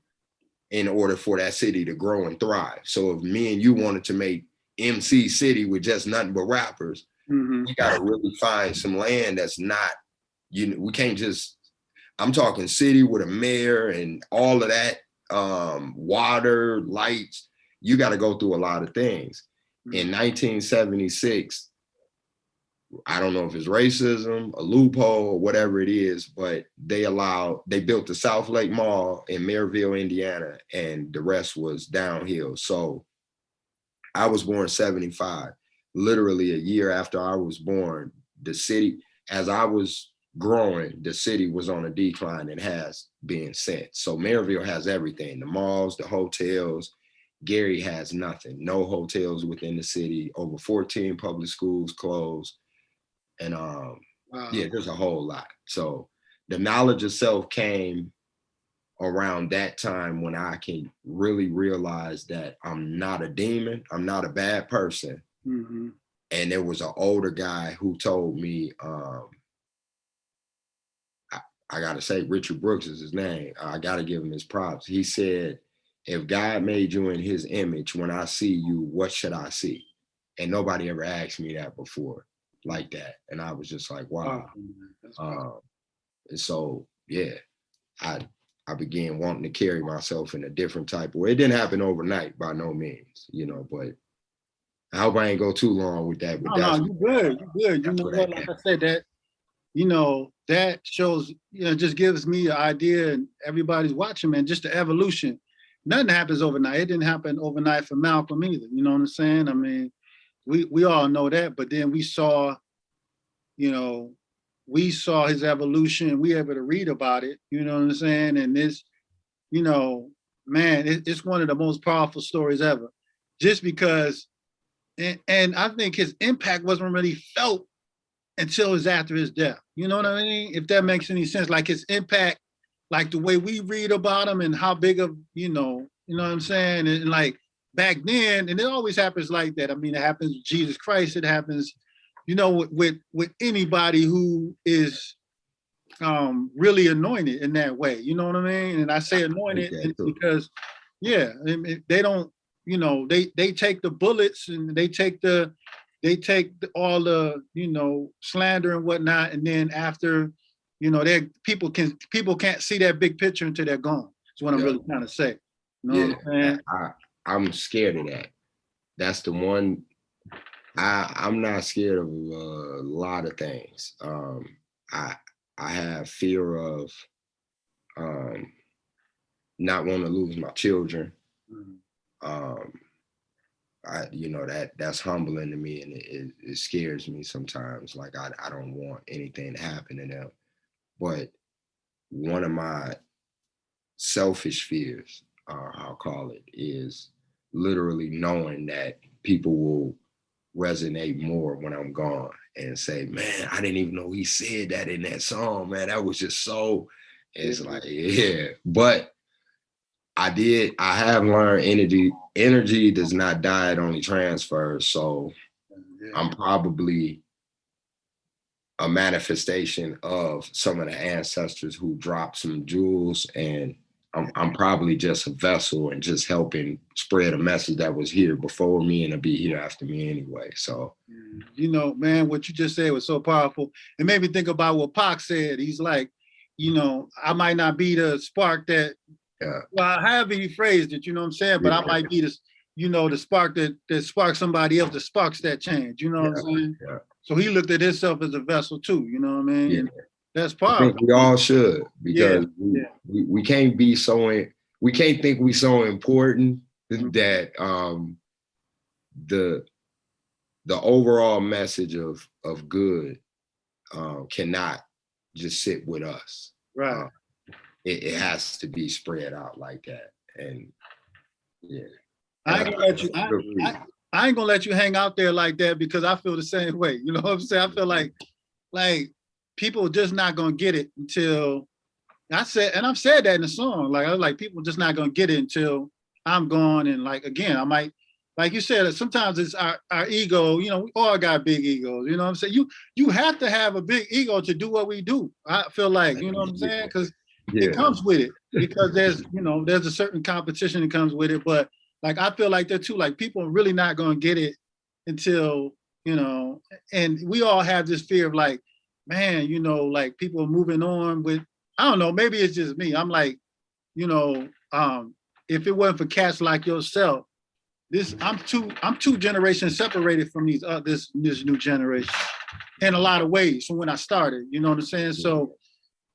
S2: in order for that city to grow and thrive. So if me and you wanted to make MC City with just nothing but rappers, we got to really find some land that's not, we can't just, I'm talking city with a mayor and all of that, water, lights. You got to go through a lot of things. In 1976, I don't know if it's racism, a loophole, or whatever it is, but they built the South Lake Mall in Maryville, Indiana, and the rest was downhill. So I was born 75. Literally a year after I was born, the city, as I was growing, the city was on a decline and has been since. So Maryville has everything, the malls, the hotels. Gary has nothing, no hotels within the city, over 14 public schools closed. And wow. Yeah, there's a whole lot. So the knowledge of self came around that time when I can really realize that I'm not a demon, I'm not a bad person. And there was an older guy who told me, I gotta say, Richard Brooks is his name. I gotta give him his props. He said, if God made you in his image, when I see you, what should I see? And nobody ever asked me that before like that. And I was just like, wow. And so, yeah, I began wanting to carry myself in a different type of way. It didn't happen overnight by no means, but I hope I ain't go too long with that. But
S1: No, you good. You know what, like I said, that, that shows, just gives me an idea, and everybody's watching, man, just the evolution. Nothing happens overnight. It didn't happen overnight for Malcolm either. You know what I'm saying? I mean, we all know that, but then we saw his evolution. We able to read about it, you know what I'm saying? And this, man, it's one of the most powerful stories ever, just because, and I think his impact wasn't really felt until it was after his death. You know what I mean? If that makes any sense, like his impact, like the way we read about him and how big of, you know what I'm saying? And like back then, and it always happens like that. I mean, it happens with Jesus Christ. It happens, with anybody who is really anointed in that way. You know what I mean? And I say anointed because, yeah, they don't, they take the bullets and they take all the, slander and whatnot. And then after, people can't see that big picture until they're gone. That's what I'm really trying to say. You know what I'm saying?
S2: I'm scared of that. That's the one. I'm not scared of a lot of things. I have fear of not wanting to lose my children. That's humbling to me, and it scares me sometimes. Like I don't want anything to happen to them. But one of my selfish fears, I'll call it, is literally knowing that people will resonate more when I'm gone and say, man, I didn't even know he said that in that song, man. That was just so, it's like, yeah. But I have learned energy does not die, it only transfers. So I'm probably a manifestation of some of the ancestors who dropped some jewels, and I'm probably just a vessel and just helping spread a message that was here before me and it'll be here after me anyway. So,
S1: man, what you just said was so powerful. It made me think about what Pac said. He's like, I might not be the spark that
S2: Yeah.
S1: Well, however you phrased it, you know what I'm saying? But I
S2: Yeah.
S1: might be this, the spark that sparks somebody else, that sparks that change, you know what I'm saying?
S2: Yeah.
S1: So he looked at himself as a vessel too, you know what I mean?
S2: Yeah.
S1: And that's
S2: I think
S1: powerful.
S2: we all should,
S1: Yeah,
S2: because
S1: yeah.
S2: we can't be we can't think we so important
S1: Mhm.
S2: that the overall message of good cannot just sit with us.
S1: Right.
S2: It has to be spread out like that. And yeah. And
S1: I ain't gonna let you. I ain't gonna let you hang out there like that because I feel the same way. You know what I'm saying? I feel like people just not gonna get it until I've said that in the song. Like I was like, people just not gonna get it until I'm gone. And like again, I might, like you said, sometimes it's our ego. You know, we all got big egos. You know what I'm saying? You have to have a big ego to do what we do. I feel like, you know what I'm saying? Because it comes with it. Because there's a certain competition that comes with it. But like I feel like that too. Like people are really not gonna get it until, and we all have this fear of like, man, like people are moving on with, I don't know, maybe it's just me. I'm like, if it wasn't for cats like yourself, I'm two generations separated from this new generation in a lot of ways from when I started. You know what I'm saying? So,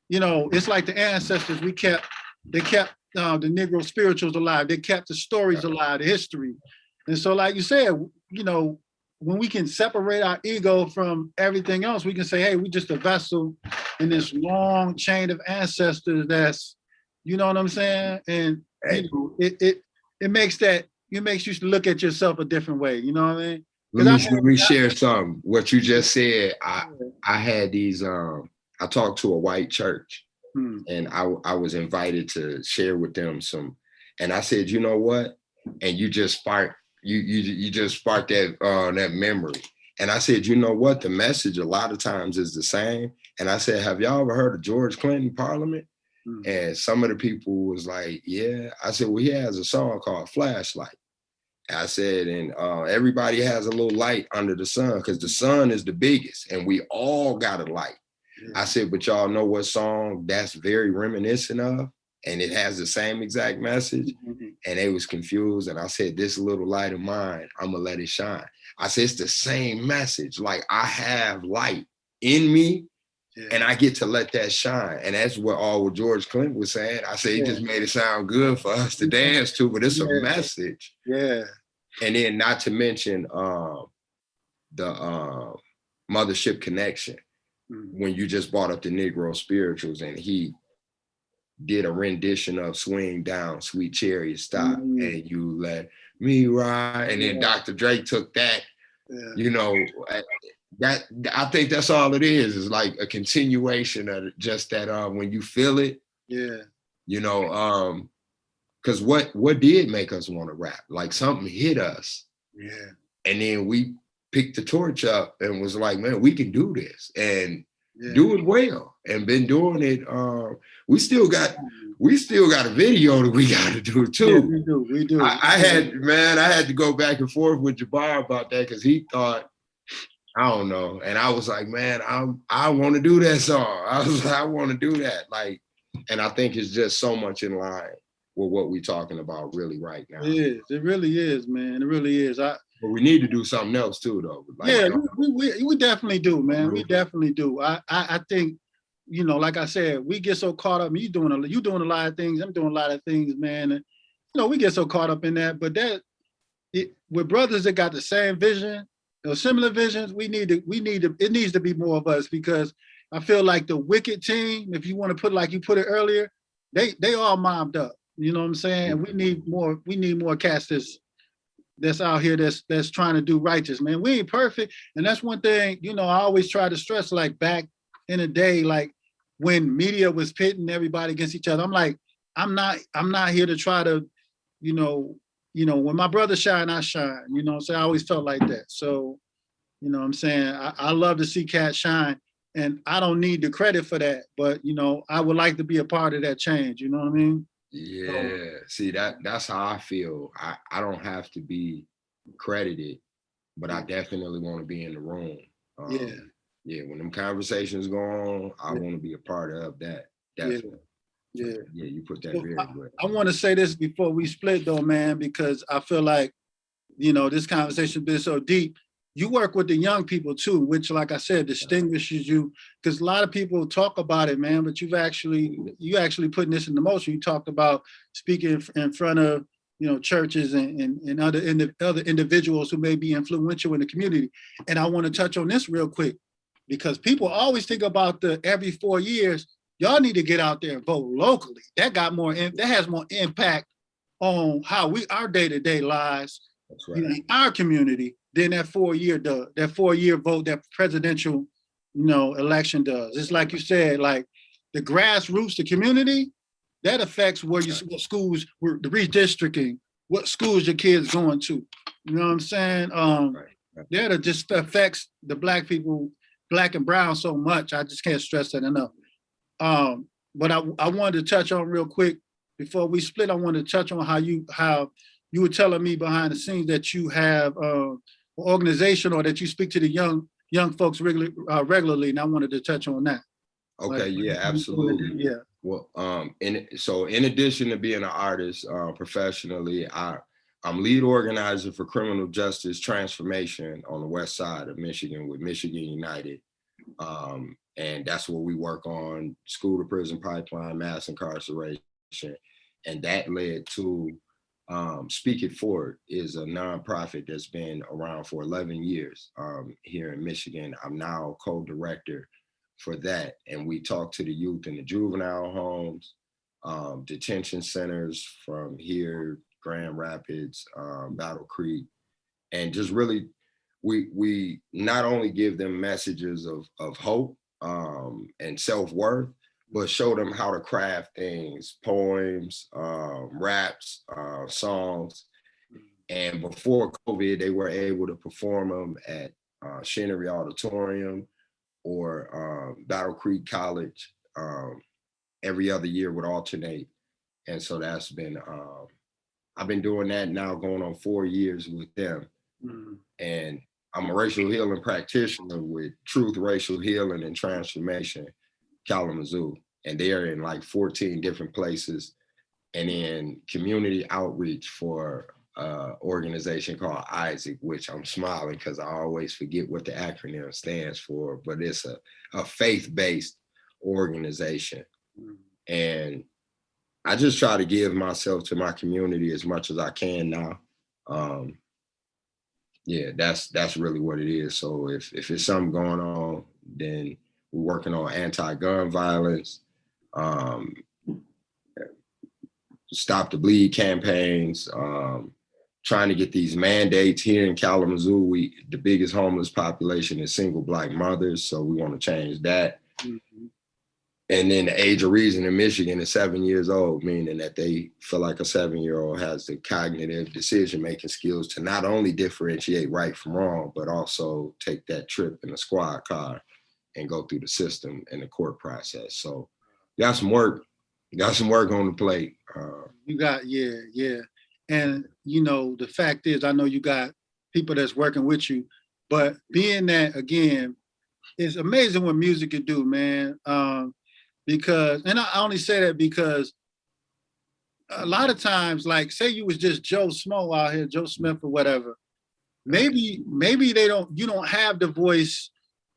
S1: it's like the ancestors they kept the Negro spirituals alive. They kept the stories alive, the history. And so, like you said, when we can separate our ego from everything else, we can say, hey, we just a vessel in this long chain of ancestors that's, you know what I'm saying? And it makes you look at yourself a different way, you know what I mean?
S2: Let me share something. What you just said, I had these I talked to a white church, and I was invited to share with them some, and I said, you know what? And you just sparked that memory. And I said, you know what? The message a lot of times is the same. And I said, have y'all ever heard of George Clinton Parliament? And some of the people was like, yeah. I said, well, he has a song called Flashlight. I said, and everybody has a little light under the sun because the sun is the biggest and we all got a light. I said, but y'all know what song that's very reminiscent of? And it has the same exact message. And they was confused. And I said, this little light of mine, I'm gonna let it shine. I said, it's the same message. Like I have light in me and I get to let that shine. And that's what George Clinton was saying. I said, he just made it sound good for us to dance to, but it's a message.
S1: Yeah.
S2: And then not to mention the Mothership Connection, when you just brought up the Negro spirituals, and he did a rendition of Swing Down, Sweet Chariot Stop, and you let me ride. And then Dr. Dre took that, that I think that's all it is like a continuation of just that when you feel it, because what did make us want to rap? Like something hit us. And then we picked the torch up and was like, man, we can do this and do it well. And been doing it. We still got a video that we got to do too.
S1: Yeah, we do.
S2: I had to go back and forth with Jabbar about that because he thought, I don't know. And I was like, man, I want to do that song. I was like, I want to do that. Like, and I think it's just so much in line with what we're talking about really right now.
S1: It really is, man. It really is.
S2: But we need to do something else too, though.
S1: Like, we definitely do, man. We definitely do. I think, like I said, we get so caught up. You doing a lot of things. I'm doing a lot of things, man. And, we get so caught up in that. But with brothers that got the same vision, similar visions, it needs to be more of us because I feel like the Wicked team, if you want to put like you put it earlier, they all mobbed up. You know what I'm saying? And we need more cats that's out here that's trying to do righteous, man. We ain't perfect. And that's one thing, I always try to stress, like back in the day, like when media was pitting everybody against each other. I'm like, I'm not here to try to, when my brother shine, I shine. So I always felt like that. So, what I'm saying, I love to see cats shine. And I don't need the credit for that, but I would like to be a part of that change. You know what I mean?
S2: Yeah. See, that's how I feel. I don't have to be credited, but I definitely want to be in the room. Yeah. When them conversations go on, I want to be a part of that. Definitely.
S1: Yeah.
S2: Yeah, you put that
S1: So
S2: very good.
S1: I want to say this before we split though, man, because I feel like, this conversation has been so deep. You work with the young people too, which, like I said, distinguishes you. Because a lot of people talk about it, man, but you actually putting this into motion. You talked about speaking in front of churches and other individuals who may be influential in the community. And I want to touch on this real quick because people always think about the every 4 years. Y'all need to get out there and vote locally. That has more impact on how our day-to-day lives.
S2: That's right.
S1: In our community than that 4-year does. That 4-year vote, that presidential, election does. It's like you said, like the grassroots, the community, that affects what schools, the redistricting, what schools your kids going to. You know what I'm saying?
S2: Right.
S1: That just affects the Black people, Black and brown so much. I just can't stress that enough. But I wanted to touch on real quick before we split. I wanted to touch on how you were telling me behind the scenes that you have an organization or that you speak to the young folks regularly, and I wanted to touch on that.
S2: Okay, yeah, absolutely.
S1: Yeah.
S2: Well, in addition to being an artist professionally, I'm lead organizer for criminal justice transformation on the west side of Michigan with Michigan United. And that's where we work on school to prison pipeline, mass incarceration. And that led to Speak It Forward is a nonprofit that's been around for 11 years here in Michigan. I'm now co-director for that. And we talk to the youth in the juvenile homes, detention centers from here, Grand Rapids, Battle Creek, and just really, we not only give them messages of hope and self-worth, but show them how to craft things, poems, raps, songs. And before COVID, they were able to perform them at Shinnery Auditorium or Battle Creek College. Every other year would alternate. And so that's been, I've been doing that now going on 4 years with them. Mm-hmm. And I'm a racial healing practitioner with Truth Racial Healing and Transformation Kalamazoo, and they're in like 14 different places, and in community outreach for an organization called Isaac, which I'm smiling because I always forget what the acronym stands for, but it's a faith-based organization. And I just try to give myself to my community as much as I can now. Yeah, that's really what it is. So if it's something going on, then we're working on anti-gun violence, Stop the Bleed campaigns, trying to get these mandates here in Kalamazoo. The biggest homeless population is single Black mothers, so we want to change that. Mm-hmm. And then the age of reason in Michigan is 7 years old, meaning that they feel like a 7-year-old has the cognitive decision-making skills to not only differentiate right from wrong, but also take that trip in a squad car and go through the system and the court process. So got some work on the plate.
S1: Yeah. And the fact is, I know you got people that's working with you, but being that, again, it's amazing what music can do, man. Because, and I only say that because a lot of times, like say you was just Joe Smo out here, Joe Smith or whatever, maybe you don't have the voice,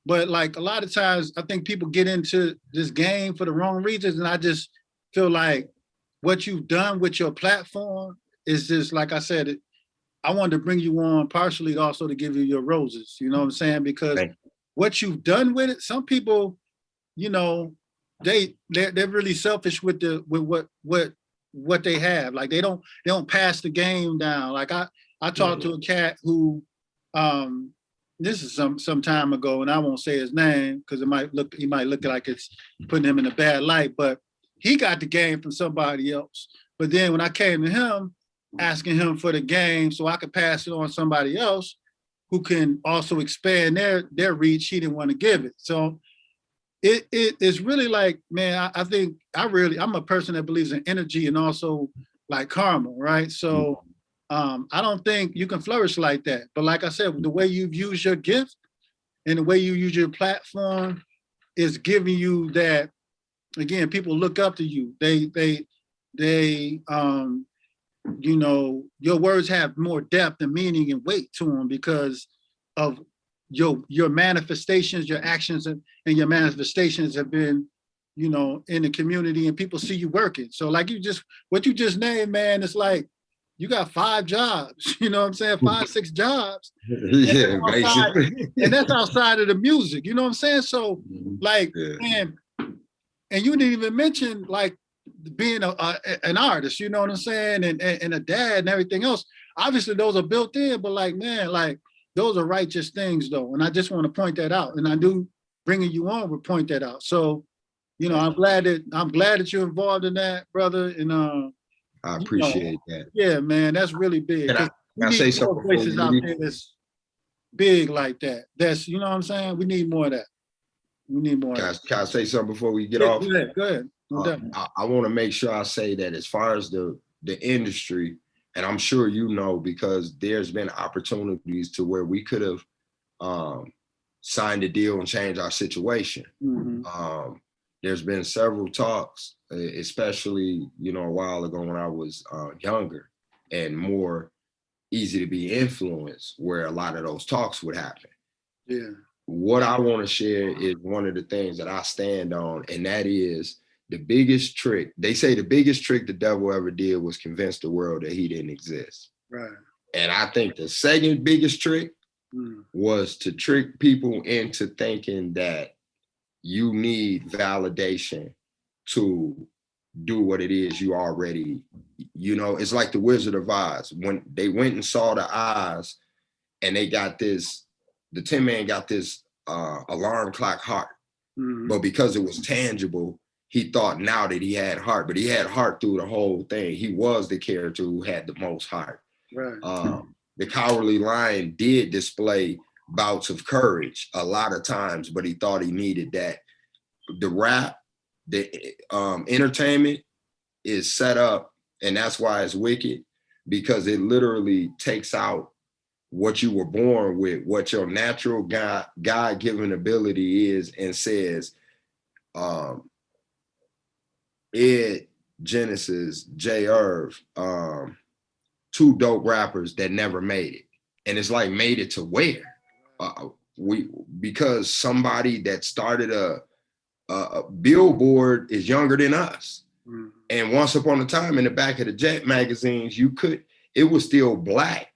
S1: but like a lot of times I think people get into this game for the wrong reasons. And I just feel like what you've done with your platform is just, like I said, I wanted to bring you on partially also to give you your roses, you know what I'm saying? Because what you've done with it, some people, they're really selfish with what they have. Like they don't pass the game down. Like I talked to a cat who this is some time ago, and I won't say his name because he might look like it's putting him in a bad light, but he got the game from somebody else. But then when I came to him asking him for the game so I could pass it on to somebody else who can also expand their reach, he didn't want to give it. So it's really like, man, I think I'm a person that believes in energy and also like karma, right? So I don't think you can flourish like that. But like I said, the way you've used your gift and the way you use your platform is giving you that again, people look up to you. They you know, your words have more depth and meaning and weight to them because of your manifestations, your actions, and your manifestations have been, you know, in the community, and people see you working. So like what you just named, man, it's like you got 5 jobs, you know what I'm saying? 5, 6 jobs.
S2: Yeah, basically.
S1: And that's outside of the music, you know what I'm saying? So like, man, and you didn't even mention like being an artist, you know what I'm saying? And a dad and everything else. Obviously those are built in, but like, man, like those are righteous things though. And I just want to point that out. And I do, bringing you on would point that out. So, you know, I'm glad that you're involved in that, brother. And
S2: I
S1: you know,
S2: appreciate that.
S1: yeah, man, that's really big.
S2: Can
S1: Because we
S2: I
S1: need
S2: say
S1: more
S2: something
S1: voices out there that's big like that. That's, you know what I'm saying? We need more of that. We need more of that.
S2: Can I say something before we get
S1: Yeah,
S2: off?
S1: go ahead. No
S2: I want to make sure I say that as far as the industry, and I'm sure you know, because there's been opportunities to where we could have signed a deal and changed our situation. There's been several talks, especially, you know, a while ago when I was younger and more easy to be influenced, where a lot of those talks would happen.
S1: Yeah.
S2: What I want to share is one of the things that I stand on, and that is the biggest trick. They say the biggest trick the devil ever did was convince the world that he didn't exist.
S1: Right.
S2: And I think the second biggest trick was to trick people into thinking that you need validation to do what it is you already, you know, it's like the Wizard of Oz. When they went and saw the eyes and they got this, the Tin Man got this alarm clock heart. But because it was tangible, he thought now that he had heart, but he had heart through the whole thing. He was the character who had the most heart.
S1: Right.
S2: The Cowardly Lion did display bouts of courage a lot of times, but he thought he needed that. The rap, the entertainment is set up, and that's why it's wicked, because it literally takes out what you were born with, what your natural God-given ability is, and says, Ed, Genesis, J. Irv, 2 dope rappers that never made it. And it's like, made it to where? Because somebody that started a Billboard is younger than us. And once upon a time in the back of the Jet magazines, it was still black.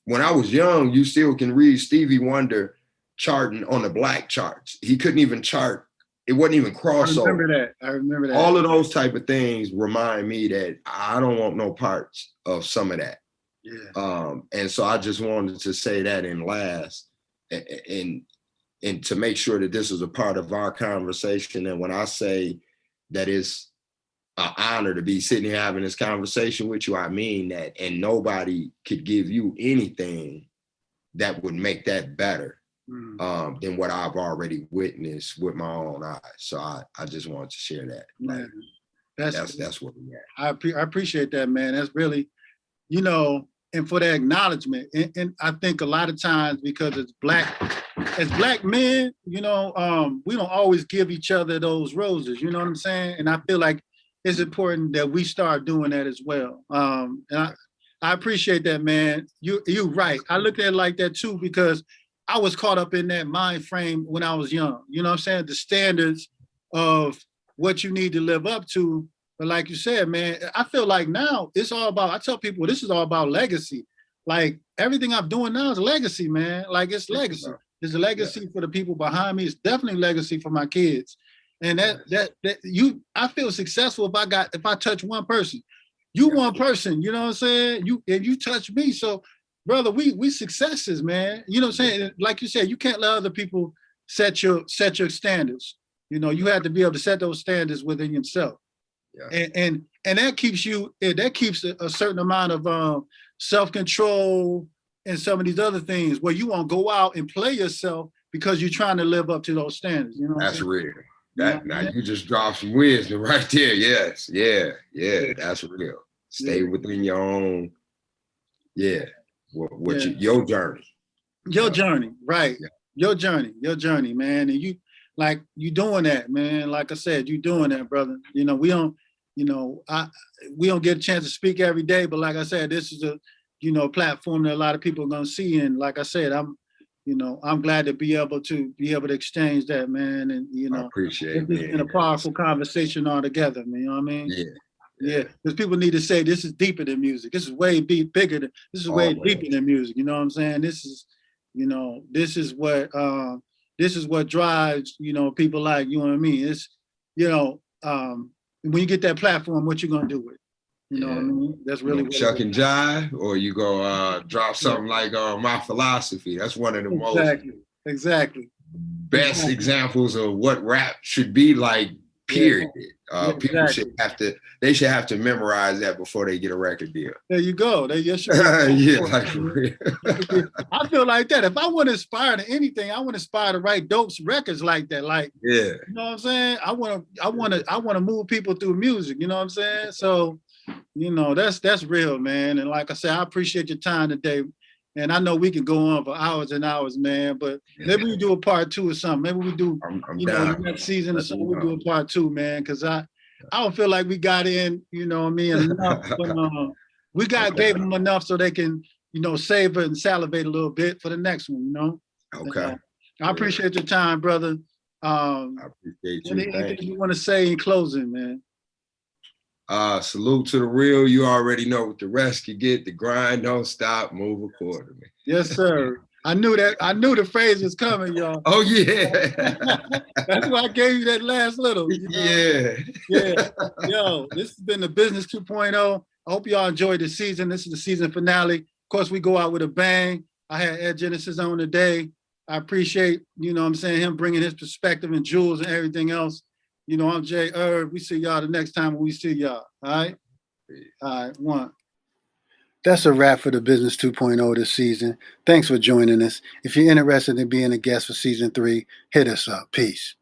S2: When I was young, you still can read Stevie Wonder charting on the black charts. He couldn't even chart. It wasn't even crossover.
S1: I remember that.
S2: All of those type of things remind me that I don't want no parts of some of that.
S1: Yeah.
S2: And so I just wanted to say that in last, and to make sure that this is a part of our conversation. And when I say that it's an honor to be sitting here having this conversation with you, I mean that. And nobody could give you anything that would make that better than what I've already witnessed with my own eyes. So I just wanted to share that.
S1: Man,
S2: that's what we at.
S1: I appreciate that, man. That's really, you know, and for the acknowledgement. And I think a lot of times, because as black men, you know, we don't always give each other those roses, you know what I'm saying? And I feel like it's important that we start doing that as well. And I appreciate that, man. You're right. I look at it like that too, because I was caught up in that mind frame when I was young. You know what I'm saying? The standards of what you need to live up to. But like you said, man, I feel like now it's all about, I tell people this is all about legacy. Like everything I'm doing now is legacy, man. Like it's legacy. It's a legacy for the people behind me. It's definitely legacy for my kids. And I feel successful if I touch one person. You one person, you know what I'm saying? You touch me. So brother, we successes, man. You know what I'm saying? Like you said, you can't let other people set your standards. You know, you have to be able to set those standards within yourself. Yeah. And that keeps a certain amount of self-control and some of these other things where you won't go out and play yourself because you're trying to live up to those standards. You know,
S2: that's real. Now you just dropped some wisdom right there. Yes, yeah, that's real. Stay within your own. Yeah. Your journey.
S1: Your journey, right? Yeah. Your journey, man. And like you doing that, man. Like I said, you doing that, brother. You know, we don't, you know, we don't get a chance to speak every day, but like I said, this is a, you know, platform that a lot of people are gonna see. And like I said, you know, I'm glad to be able to exchange that, man. And you
S2: I
S1: know,
S2: appreciate
S1: it's just been a
S2: it.
S1: powerful conversation altogether, man. You know what I mean?
S2: Yeah.
S1: Yeah, because people need to say this is deeper than music. This is way bigger than, this is way
S2: Always.
S1: deeper than music. You know what I'm saying? This is, you know, this is what drives, you know, people like, you know what I mean? It's, you know, when you get that platform, what you gonna do with it? You know what I
S2: Yeah.
S1: mean? That's
S2: You
S1: really
S2: gonna
S1: what
S2: chuck
S1: it
S2: and jive, or you go drop
S1: is.
S2: something like My Philosophy. That's one of the most
S1: Exactly. Exactly.
S2: best
S1: Exactly.
S2: examples of what rap should be like,
S1: Yeah.
S2: period.
S1: Yeah,
S2: People should
S1: exactly.
S2: have to memorize that before they get a record deal.
S1: There you go. There should be.
S2: Yeah, like for real.
S1: I feel like that. If I want to inspire to anything, I want to inspire to write dope records like that. Like,
S2: Yeah.
S1: you know what I'm saying? I want to move people through music. You know what I'm saying? So, you know, that's real, man. And like I said, I appreciate your time today. And I know we can go on for hours and hours, man. But maybe we do a part 2 or something. Maybe we do,
S2: I'm
S1: you know, the
S2: down.
S1: next season or
S2: Let me
S1: something. We do
S2: know.
S1: a part 2, man. Because I don't feel like we got in, you know what I mean, enough. But we gave them enough so they can, you know, savor and salivate a little bit for the next one, you know.
S2: Okay.
S1: I appreciate your time, brother.
S2: I appreciate you.
S1: Anything
S2: Thank you.
S1: you want to say in closing, man?
S2: Salute to the real. You already know what the rest can get. The grind don't stop. Move accordingly.
S1: Yes, sir. I knew that. I knew the phrase was coming, y'all.
S2: Oh yeah.
S1: That's why I gave you that last little. You know?
S2: Yeah.
S1: Yeah. Yo, this has been the Business 2.0. I hope y'all enjoyed the season. This is the season finale. Of course, we go out with a bang. I had Ed Genesis on today. I appreciate, you know what I'm saying, him bringing his perspective and jewels and everything else. You know, I'm Jay Irv. We see y'all the next time we see y'all. All right? All right, one. That's a wrap for the Business 2.0 this season. Thanks for joining us. If you're interested in being a guest for season 3, hit us up. Peace.